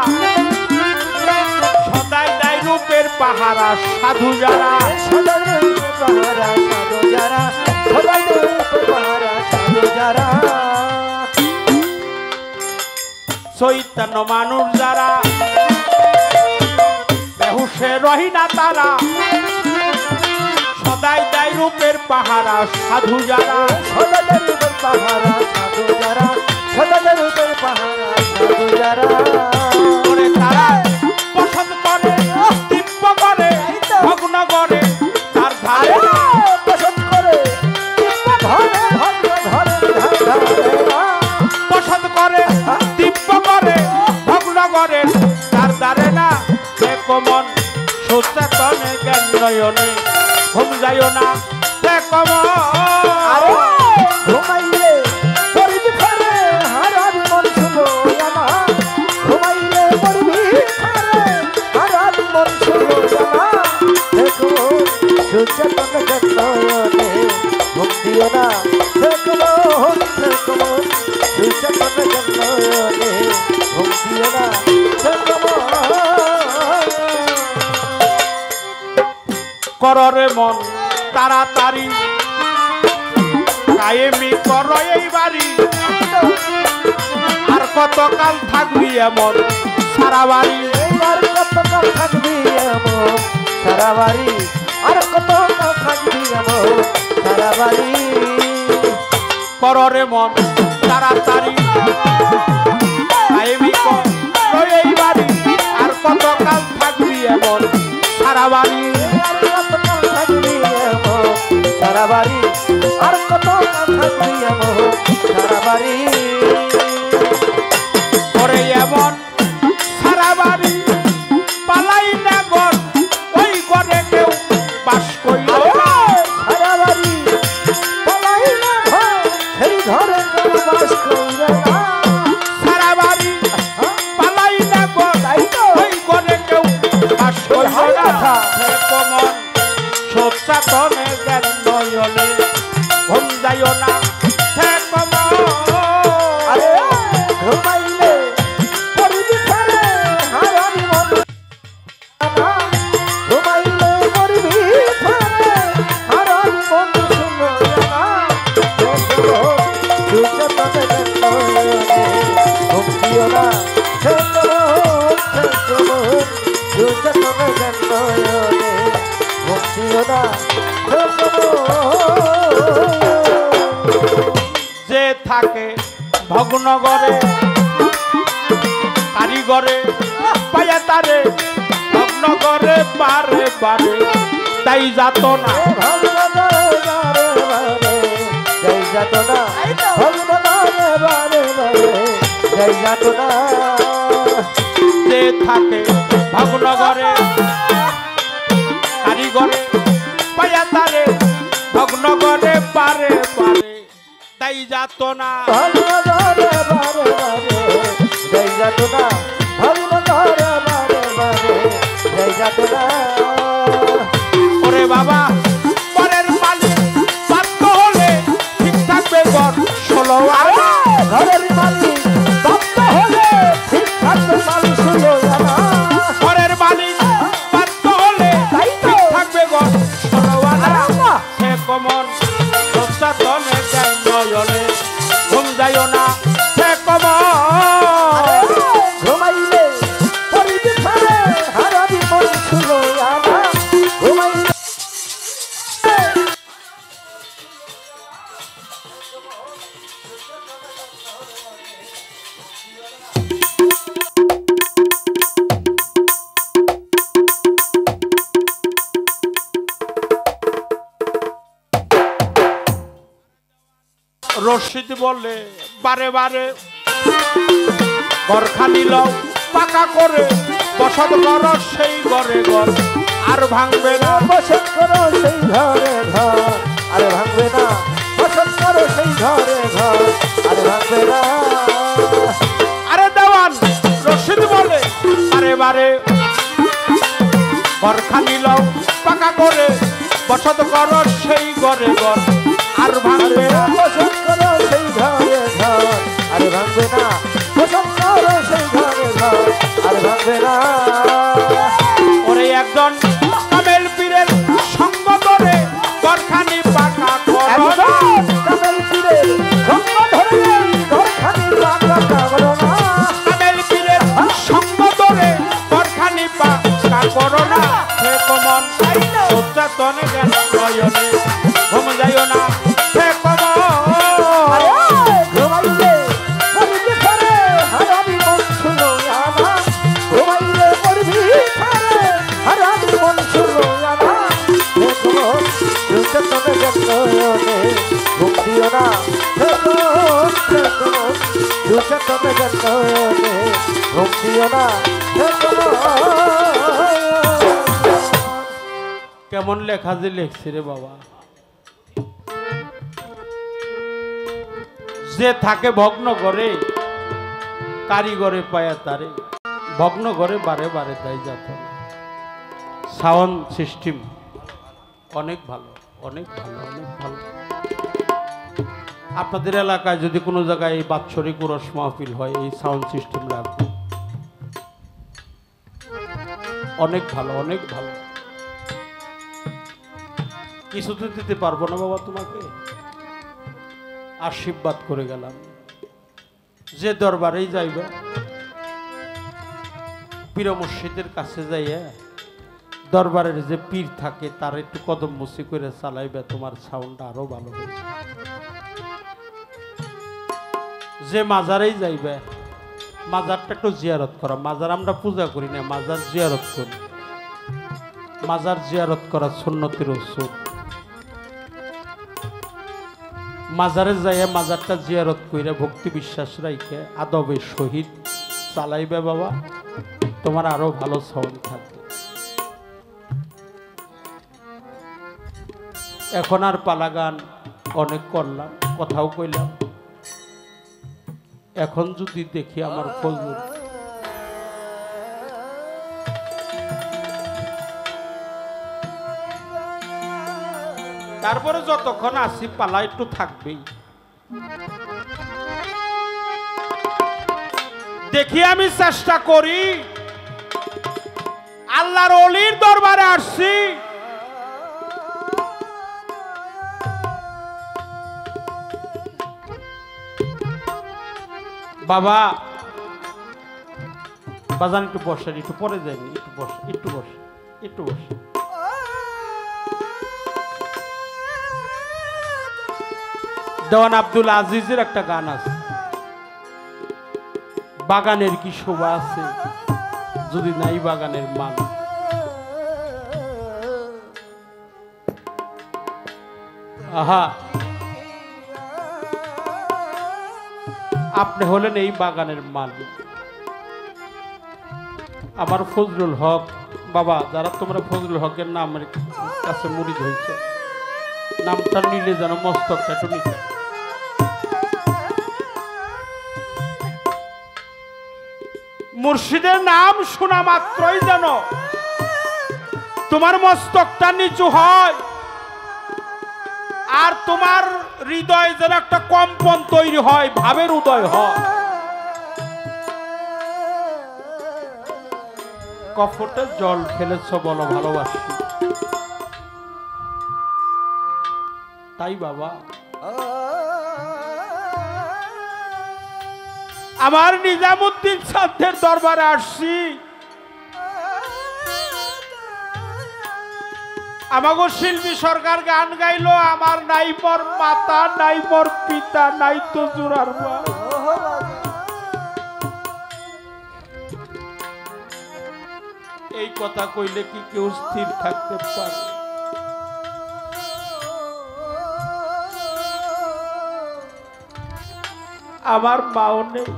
সদাই দেয় রূপের পাহারা সাধু যারা, সাধু যারা, সবাই পাহারা সাধু যারা। চৈতন্য মানুষ যারা, বেহুশে রহি না তারা, সদাই দেয় রূপের পাহারা সাধু যারা, সদাই রূপের পাহারা সাধু যারা, সদাই রূপের পাহারা সাধু যারা। করে তারা পছন্দ করে, দিব্য করে, ভগ্ন করে, তার ধারে পছন্দ করে ধরে পছন্দ করে, দিব্য করে, ভগ্ন করে, তার দ্বারে না দেখো মন সচেতনে জ্ঞান নয়নে ঘুম যাইও না, দেখো মন ঘুমাইলে পড়বি ফেরে হারার মন শুনো জানা, ঘুমাইলে পড়বি ফেরে হারার মন শুনো জানা। দেখো সুচেতন জন্ময়নে ঘুম দিও না, দেখো সুচেতন জন্ময়নে ঘুম দিও না, দেখো কররে মন তাড়াতাড়ি, কায়েমি কর এই বাড়ি, আর কতকাল থাকবি এমন সারা বাড়ি, আর কতকাল থাকবি এমন সারা বাড়ি, আর কতকাল থাকবি এমন সারা বাড়ি। কররে মন তাড়াতাড়ি, কায়েমি কর এই বাড়ি, আর কতকাল থাকবি এমন সারা বাড়ি, আর কতকাল থাকবি এমন সারা বাড়ি, আর কতকাল থাকবি এমন সারা বাড়ি। করে এমন সারা বাড়ি, পালাই না ঘর, ওই ঘরে কেউ বাস করিল না, সারা বাড়ি পালাই না ঘর, সেই ঘরে কেউ বাস করবে না। সারা বাড়ি পালাই না ঘর, ওই ঘরে কেউ বাস করিল না। দেখো মন সচেতনে জ্ঞান নয়নে ঘুম যাইও না, দেখো মন আরে ঘুমাইলে পড়বি ফেরে হারার মন জানা, ঘুমাইলে পড়বি ফেরে হারার মন শুনো জানা। দেখো সুচেতন জন্ময়নে ঘুম দিও না, দেখো সুচেতন জন্ময়নে ঘুম দিও না, দেখো যে থাকে ভগ্নগরে, কারিগরে পায়া তারে, ভগ্নগরে বারে বারে তাই যাত না, জয় যাতনা ভগবানে বারে বারে জয় যাতনা। যে থাকে ভগ্নগরে, কারিগরে পায়া তারে, ভগ্নগরে বারে বারে তাই যাত না, ভগবানে বারে বারে জয় যাতনা, ভগবানে বারে বারে জয় যাতনা। ওরে বাবা পরের মালিক বাধ্য ঘরের মালিক বাধ্য হলে ঠিক থাকবে মানুষ হলো আনা ঘরের মালিক বাধ্য হলে তাই তো। ঠিক থাকবে ঘর ষোলোয়ানা আরে আল্লাহ। সে কমন প্রস্তাবনে যায় নয়নে ঘুম যাইও না সে কমন ঘুমাইলে পরিবে ফেলে হারাবি মন শুলো আনা ঘুমাইলে রশিদ বলে বারে বারে ঘর খালি লও পাকা করে বসত ঘর সেই ঘরে ঘর আর ভাঙবে না বসত করো সেই ঘরে ঘর আরে ভাঙবে না বসত করো সেই ঘরে ঘর আরে ভাঙবে না আরে দেওয়ান রশিদ বলে বারে বারে ঘর খালি লও পাকা করে বসত ঘর সেই ঘরে ঘর আর ভাঙবে না বসত করো সেই ঘরে ঘর আরে ভাঙবে না বসত করো সেই ঘরে ঘর আরে ভাঙবে না ওরে একজন কামেল পীরের সঙ্গ ধরে ঘরখানি পাকা করো না। একজন কামেল পীরের সঙ্গ ধরে ঘরখানি পাকা করো না কামেল পীরের সঙ্গ ধরে ঘরখানি পাকা করো না সে কমন উচ্চাতনে জ্ঞান নয়নে ঘুম যাইও না সে কমন ঘুমাইলে পড়বি ফেরে হারাবি মন শুনো আনা ঘুমাইলে পড়বি ফেরে হারাবি মন শুনো আনা দেখো দুটো তবে জন্মনে ঘুম দিও না দেখো দুটো তবে জন্মনে ঘুম দিও না দেখো কেমন লেখা যে লেখছে রে বাবা যে থাকে ভগ্ন করে কারিগরে পায়া তারে ভগ্ন করে বারে বারে তাই যাত সাউন্ড সিস্টেম অনেক ভালো অনেক ভালো অনেক ভালো আপনাদের এলাকায় যদি কোনো জায়গায় এই বাৎসরিক উরস মাহফিল হয় এই সাউন্ড সিস্টেম রাখবে অনেক ভালো অনেক ভালো কিছুতে দিতে পারবো না বাবা তোমাকে আশীর্বাদ করে গেলাম যে দরবারেই যাইবে পীর মুর্শিদের কাছে যাইয়া দরবারের যে পীর থাকে তার একটু কদম মুসি করে চালাইবে তোমার সাউন্ডটা আরো ভালো হবে যে মাজারেই যাইবে মাজারটা একটু জিয়ারত করা মাজার আমরা পূজা করি না মাজার জিয়ারত করি মাজার জিয়ারত করা সুন্নতের উসুল মাজারে যাইয়া মাজারটা জিয়ারত কইরা ভক্তি বিশ্বাস রাইখে আদবে শহীদ চালাইবে বাবা তোমার আরো ভালো সাউন্ড থাকবে এখন আর পালা গান অনেক করলাম কথাও কইলাম এখন যদি দেখি আমার ফজলুর তারপরে যতক্ষণ আসি পালা একটু থাকবেই দেখি আমি চেষ্টা করি আল্লাহর ওলির দরবারে আসছি বাবা বাজান একটু বসেন একটু পরে যায়নি একটু বস একটু বস একটু বস দেওয়ান আব্দুল আজিজের একটা গান আছে বাগানের কি শোভা আছে যদি নাই বাগানের মান আহা আপনি হলেন এই বাগানের মালিক আমার ফজলুল হক বাবা যারা তোমরা ফজলুল হকের নামের কাছে মুড়িদ হয়েছ নামটা নিলে যেন মস্তকটা একটু নিচে মুর্শিদের নাম শোনা মাত্রই যেন তোমার মস্তকটা নিচু হয় আর তোমার হৃদয়ে যেন একটা কম্পন তৈরি হয়, ভাবের উদয় হয়। কফটে জল ফেলেছ বলো ভালোবাসি, তাই বাবা আমার নিজামুদ্দিন সাধ্যের দরবারে আসছি। আমাগো শিল্পী সরকার গান গাইলো, আমার নাই মোর মাতা, নাই মোর পিতা, নাই তো জোড়ার মা। এই কথা কইলে কি কেউ স্থির থাকতে পারে? আমার মাও নেই,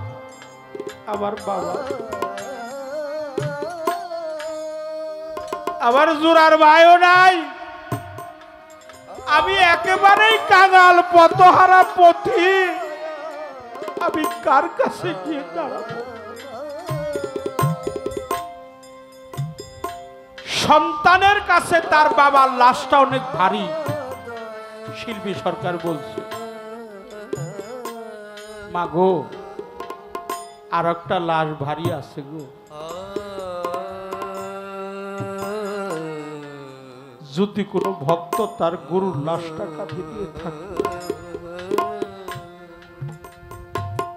আমার বাবা, আমার জোড়ার ভাইও নাই। আমি একেবারেই কাঙাল, পথহারা পথি। আমি কার কাছে গিয়ে দাঁড়াবো? সন্তানের কাছে তার বাবার লাশটা অনেক ভারী। শিল্পী সরকার বলছে, মা গো আর একটা লাশ ভারী আছে গো, যদি কোনো ভক্ত তার গুরুর লাশটা কাঁধে দিয়ে থাকে।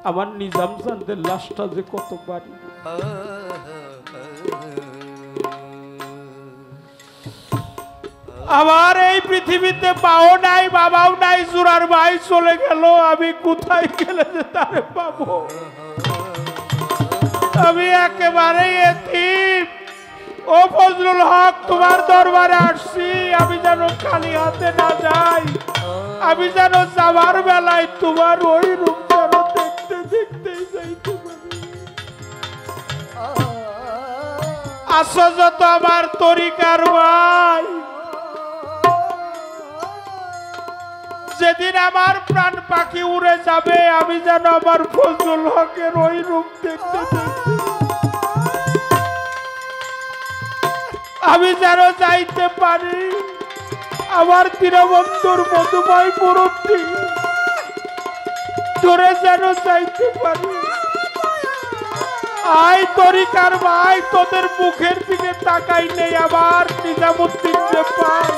আমার নিজাম চাঁদের লাশটা যে কত ভারী। আমার এই পৃথিবীতে মাও নাই, বাবাও নাই, জোড়ার ভাই চলে গেল। আমি কোথায় গেলে যে তারে পাবো? আমি একেবারে এতিম। ও ফজলুল হক, তোমার দরবারে আসছি, আমি যেন খালি হাতে না যাই। আমি যেন যাওয়ার বেলায় তোমার ওই রূপ যেন দেখতে দেখতেই যাইতে পারি। আসো যত আমার তরিকার ভাই, যেদিন আমার প্রাণ পাখি উড়ে যাবে, আমি যেন আমার ফজলুল হকের ওই রূপ দেখতে দেখতে আমি যেন যাইতে পারি। আমার দীনবন্ধুর মধুময় মুরব্বী ধরে যেন যাইতে পারি। আই তরিকার ভাই, তোদের মুখের দিকে তাকাই নেই। আমার নিজামুদ্দিন যে পাই,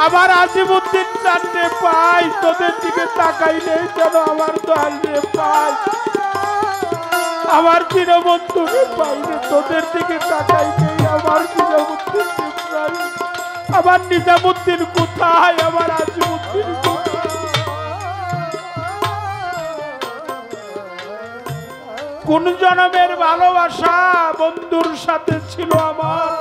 আমার আজিমুদ্দিন চাঁদে পাই, তোদের দিকে তাকাই নেই যেন আমার দয়াল রে পাই। আমার দীনবন্ধুরে পাই রে, তোদের দিকে তাকাই নেই। আমার নিজামুদ্দিন পাই, আমার নিজামুদ্দিন কোথায়? আমার আজিমুদ্দিন কোথায়? কোন জনমের ভালোবাসা বন্ধুর সাথে ছিল আমার,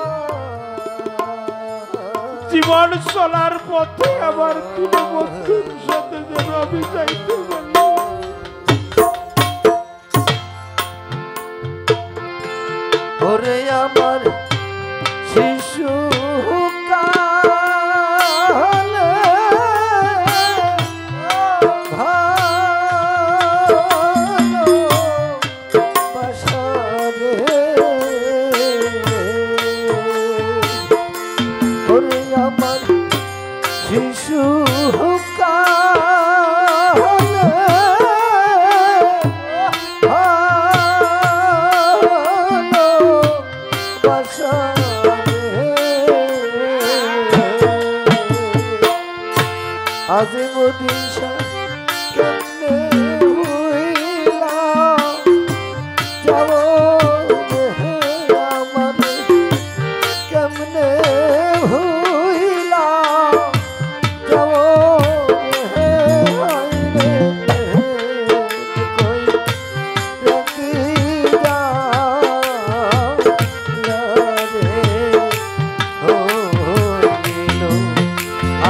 জীবন চলার পথে আমার দীনবন্ধুর সাথে যেন আমি যাইতে পারি। ওরে আমার শিশু কালে ভালোবাসারে, ওরে আমার শিশু আজিমুদ্দিন কেমনে হইলা যাব আমার, কেমনে হইলা যাব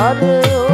আরে ও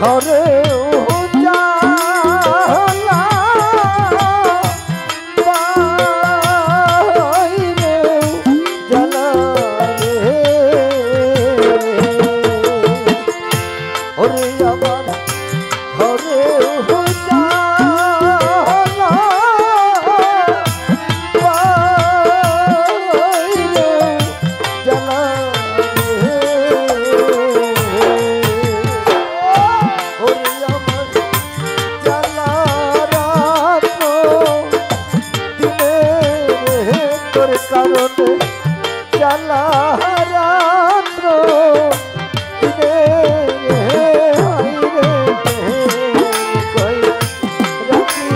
ঘরে উজালা বাইরে জ্বালা রে ওরে আমার ঘরে উজালা বাইরে জ্বালা কারণে জ্বালা রাত্র দিনে হাইরে কই রাখি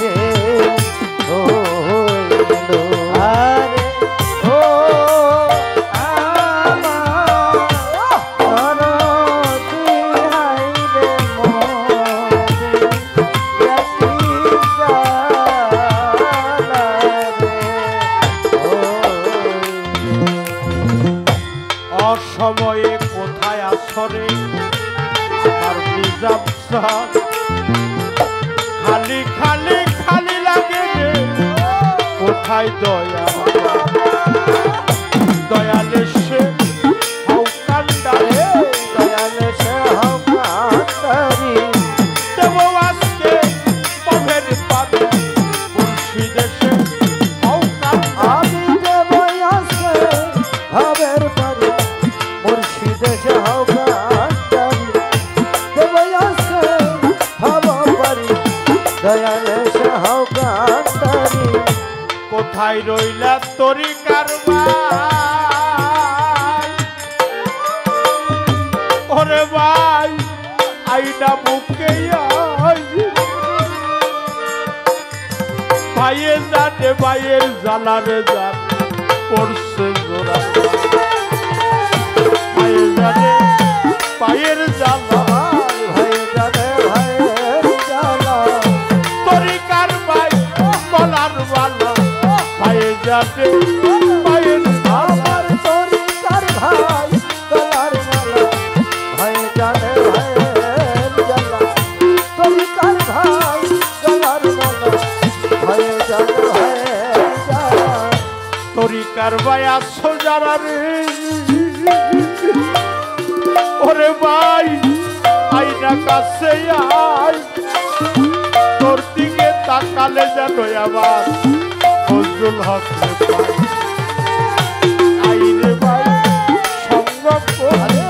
রে হইল আরে ও আমার রতি হাইরে মনে রাখি অসময়ে কোথায় আসরে আর নিজাম সাহ খালি খালি খালি লাগে রে কোথায় দয়া দয়ালে সে হাউ কান্ডারে দয়ালে সে হামারি দেব আজকে পথের পাবে মুর্শিদে সে হাউ কান্ডা আমি দেব আসে ভাবের পারে মুর্শিদে সে হামারি দেব আসে ভাব পারি দয়ালে সে হামারি কোথায় রইলা তরি কারবাই ওরে ভাই আইনা বুকে ভাইয়ে জানে ভাইয়ের জ্বালারে যান পড়ছে জোড়া ভাইয়ে জানে ভাইয়ের জ্বালা ভাই জানে ভাইয়ের জ্বালা তরি কারবাই গলার বালা ভাইয়ে জানে ভাইয়ের আমার তরিকার ভাই গলার মালা ভাই জানে ভাইয়ের জ্বালা তরিকার ভাই গলার মালা ভাই জানে ভাইয়ের জ্বালা তরি কারবাই আসো যারা রে ওরে ভাই আইনা কাছে আয় তোর দিকে তাকালে যেন আবার ফজলুল হক রে পাই আইরে ভাই সঙ্গ করে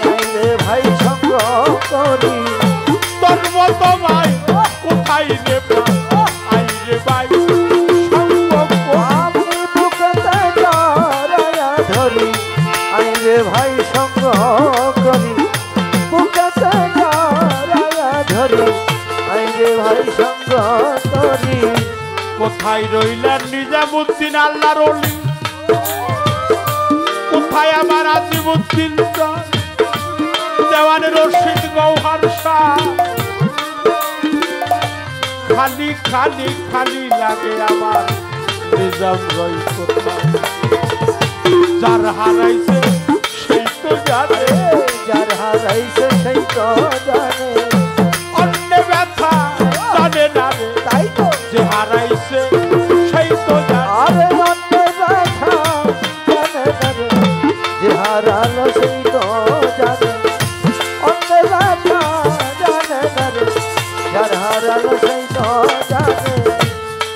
আইলে ভাই সঙ্গ করি তোর মতো ভাই কোথায় রে পাই আইরে ভাই সঙ্গ করে আমি বুকেতে জড়ায়া ধরি আইলে ভাই সঙ্গ করি বুকেতে জড়ায়া ধরি আইলে ভাই সঙ্গ করি কোথায় রইলেন নিজামুদ্দিন আল্লাহর ওলি কোথায় আমার আজিমুদ্দিন দেওয়ান রশিদ গৌহার শাহ খালি খালি খালি লাগে আমার নিজাম রই কোথায় যার হারাইছে সেই তো জানে যার হারাইছে সেই তো জানে অন্য ব্যথা জানে না রে তাই তো যে হারাইছে সেই তো জানে আরে অন্য ব্যথা জানে জানে যে হারালো সেই তো জানে অন্য ব্যথা জানে জানে যার হারালো সেই তো জানে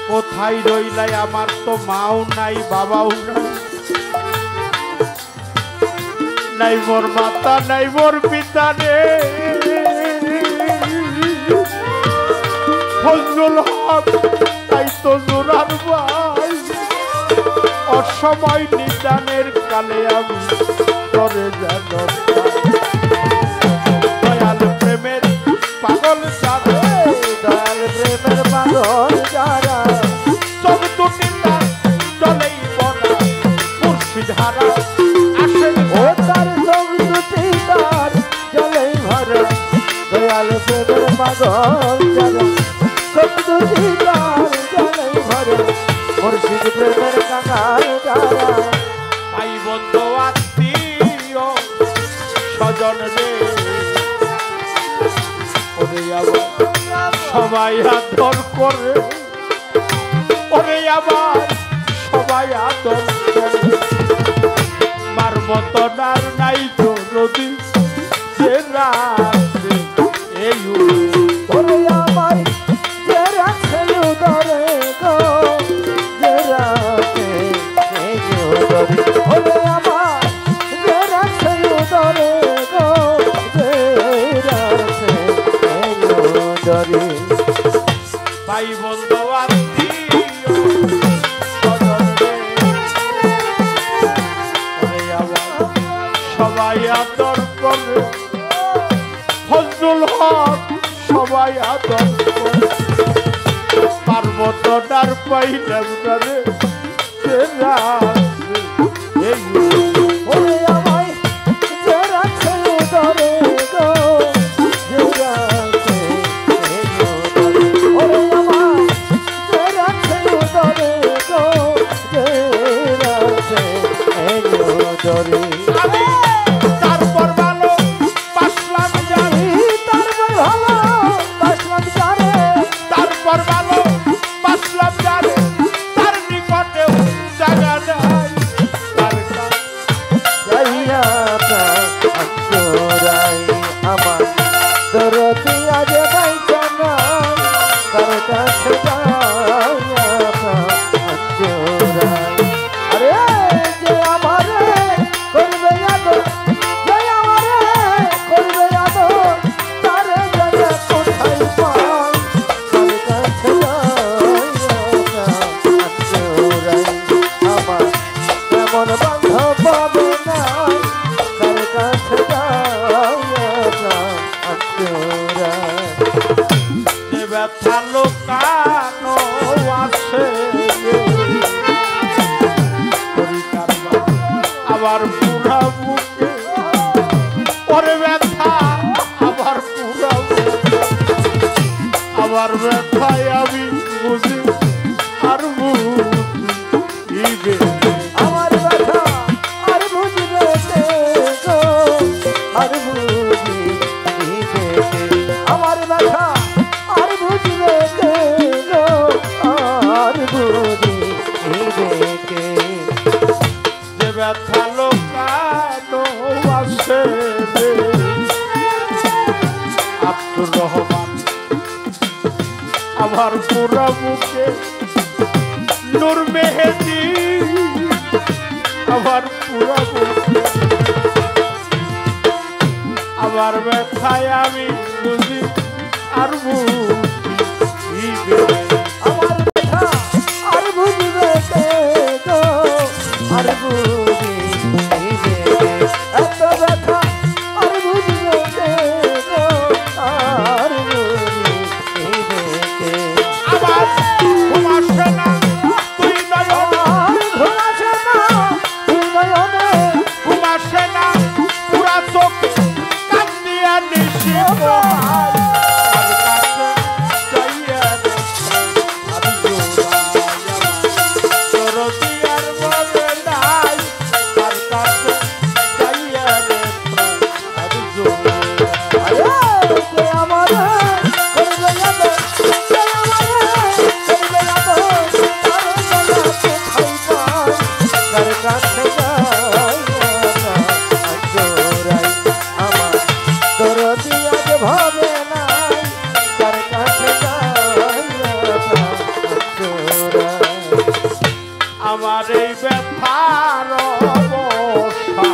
কোথায় রইলাই আমার তো মাও নাই বাবাও নাই নাই মোর মাতা নাই মোর পিতা রে ফজলুল হক তাই তো জোরার ভাই অসময় নিদানের কালে আমি করে যেন দয়াল প্রেমের পাগল যাবে দয়াল প্রেমের পাগল যারা সব দুটিটা চলেই বনা মুর্শিদ হারা আসেন ও তার সব দুটি তার জলে ভরা দয়াল প্রেমের পাগল যারা সব দুটি তার জলে ভরা মুর্শিদ প্রেমের কাঙাল যারা ভাই বন্ধু আত্মীয় স্বজন রে ওরে আবার সবাই আদর করে ওরে আবার সবাই আদর করে মার মতন আর নাই তো নদী যে রাখে এই ওরে আমায় যে রাখে উদরে গো যে রাখে এই উদরে ওরে আমায় যে রাখে উদরে গো যে রাখে এই উদরে ভাই বন্ধু আত্মীয় স্বজন রে ওরে আবার সবাই আদর করে ফজলুল হক সবাই আদর করে পার্বতটার পাইলাম না রে সে রাখে এই ওরে আমায় যে রাখে উদরে গো যে রাখে এই উদরে ওরে আমায় যে রাখে উদরে গো যে রাখে এই উদরে আমি তারপর ভালো বাসলাম জানি তারপর ভালো বাসলাম জানে তারপর ভালো বাসলাম জানি তার নিকটে জায়গা নাই তার যাইয়া অন্তরাই আমার দরদি আজ বাইচা নাই তার কাছে যাইয়া অন্তরাই আরে যে আমারে করবে আদর যে আমারে করবে আদর তারে জায়গা কোথায় পাই তার কাছে যাইয়া অন্তরাই আমার এমন বান্ধব পাবে না তার কাছে যাইয়া অন্তরাই যে ব্যথা লোকানো আছে আবার পুরা বুকে ওরে ব্যথা আবার পুরা আবার ব্যথায় আমি বুঝি আর বুঝিবে আমার ব্যথা আর বুঝবে কে গো আর বুঝিবে কে আমার ব্যথা আর বুঝবে কে গো আর বুঝিবে কে যে ব্যথা লোকানো আছে রে আব্দুর রহমান আমার পুরা বুকে নূর মেহেদি আমার পুরা বুকে আমার ব্যথায় আমি বুঝি আর বুঝিবে আমার ব্যথা আর বুঝবে কে গো আর বুঝিবে কে এত ব্যথা আর বুঝবে কে গো আর বুঝিবে কে আবার ঘুমাসে না তুই নয়ন আর ঘুমাছে না তুই নয়নে ঘুমাসে না পুরা চোখ কান্দিয়া নিশি পোহাই আর কাছে যাইয়া আর তোর দিয়ার বলে নাই আর কাছে যাইয়া আর আরে কে আমারে করবে আদর কে আমারে করবে আদর তারে জানা কোথায় পাই তার কাছে যাইয়া অন্তরাই আমার দরদি আজ ভাবে নাই তার কাছে যাইয়া অন্তরাই আমার এই ব্যথার অবস্থা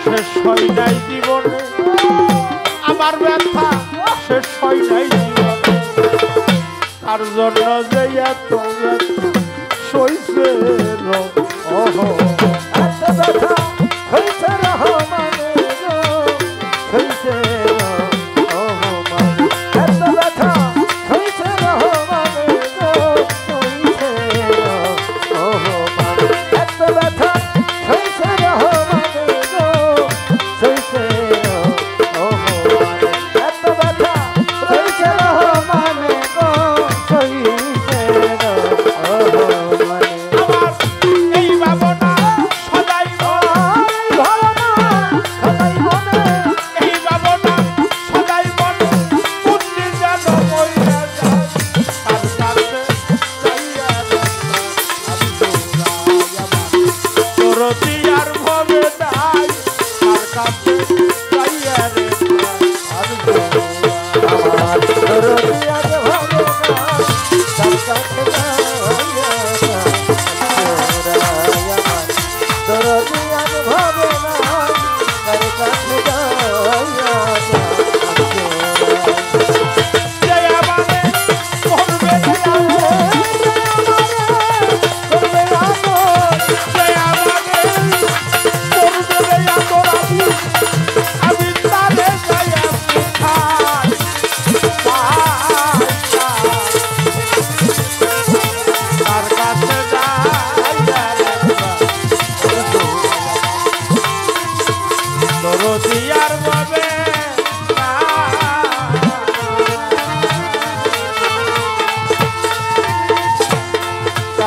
শেষ হয় নাই জীবনে আমার ব্যথা শেষ হয় নাই জীবনে তার জন্য যে এত ব্যথা সইছে ওহো এত ব্যথা হইছে রহমানে গো হইছে রহমান এত ব্যথা হইছে রহমানে গো হইছে রহমান এত ব্যথা হইছে রহমানে গো হইছে রহমান এত ব্যথা হইছে রহমানে গো হইছে রহমান আমার এই ভাবনা সদাই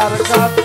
আল্লাহর কাছে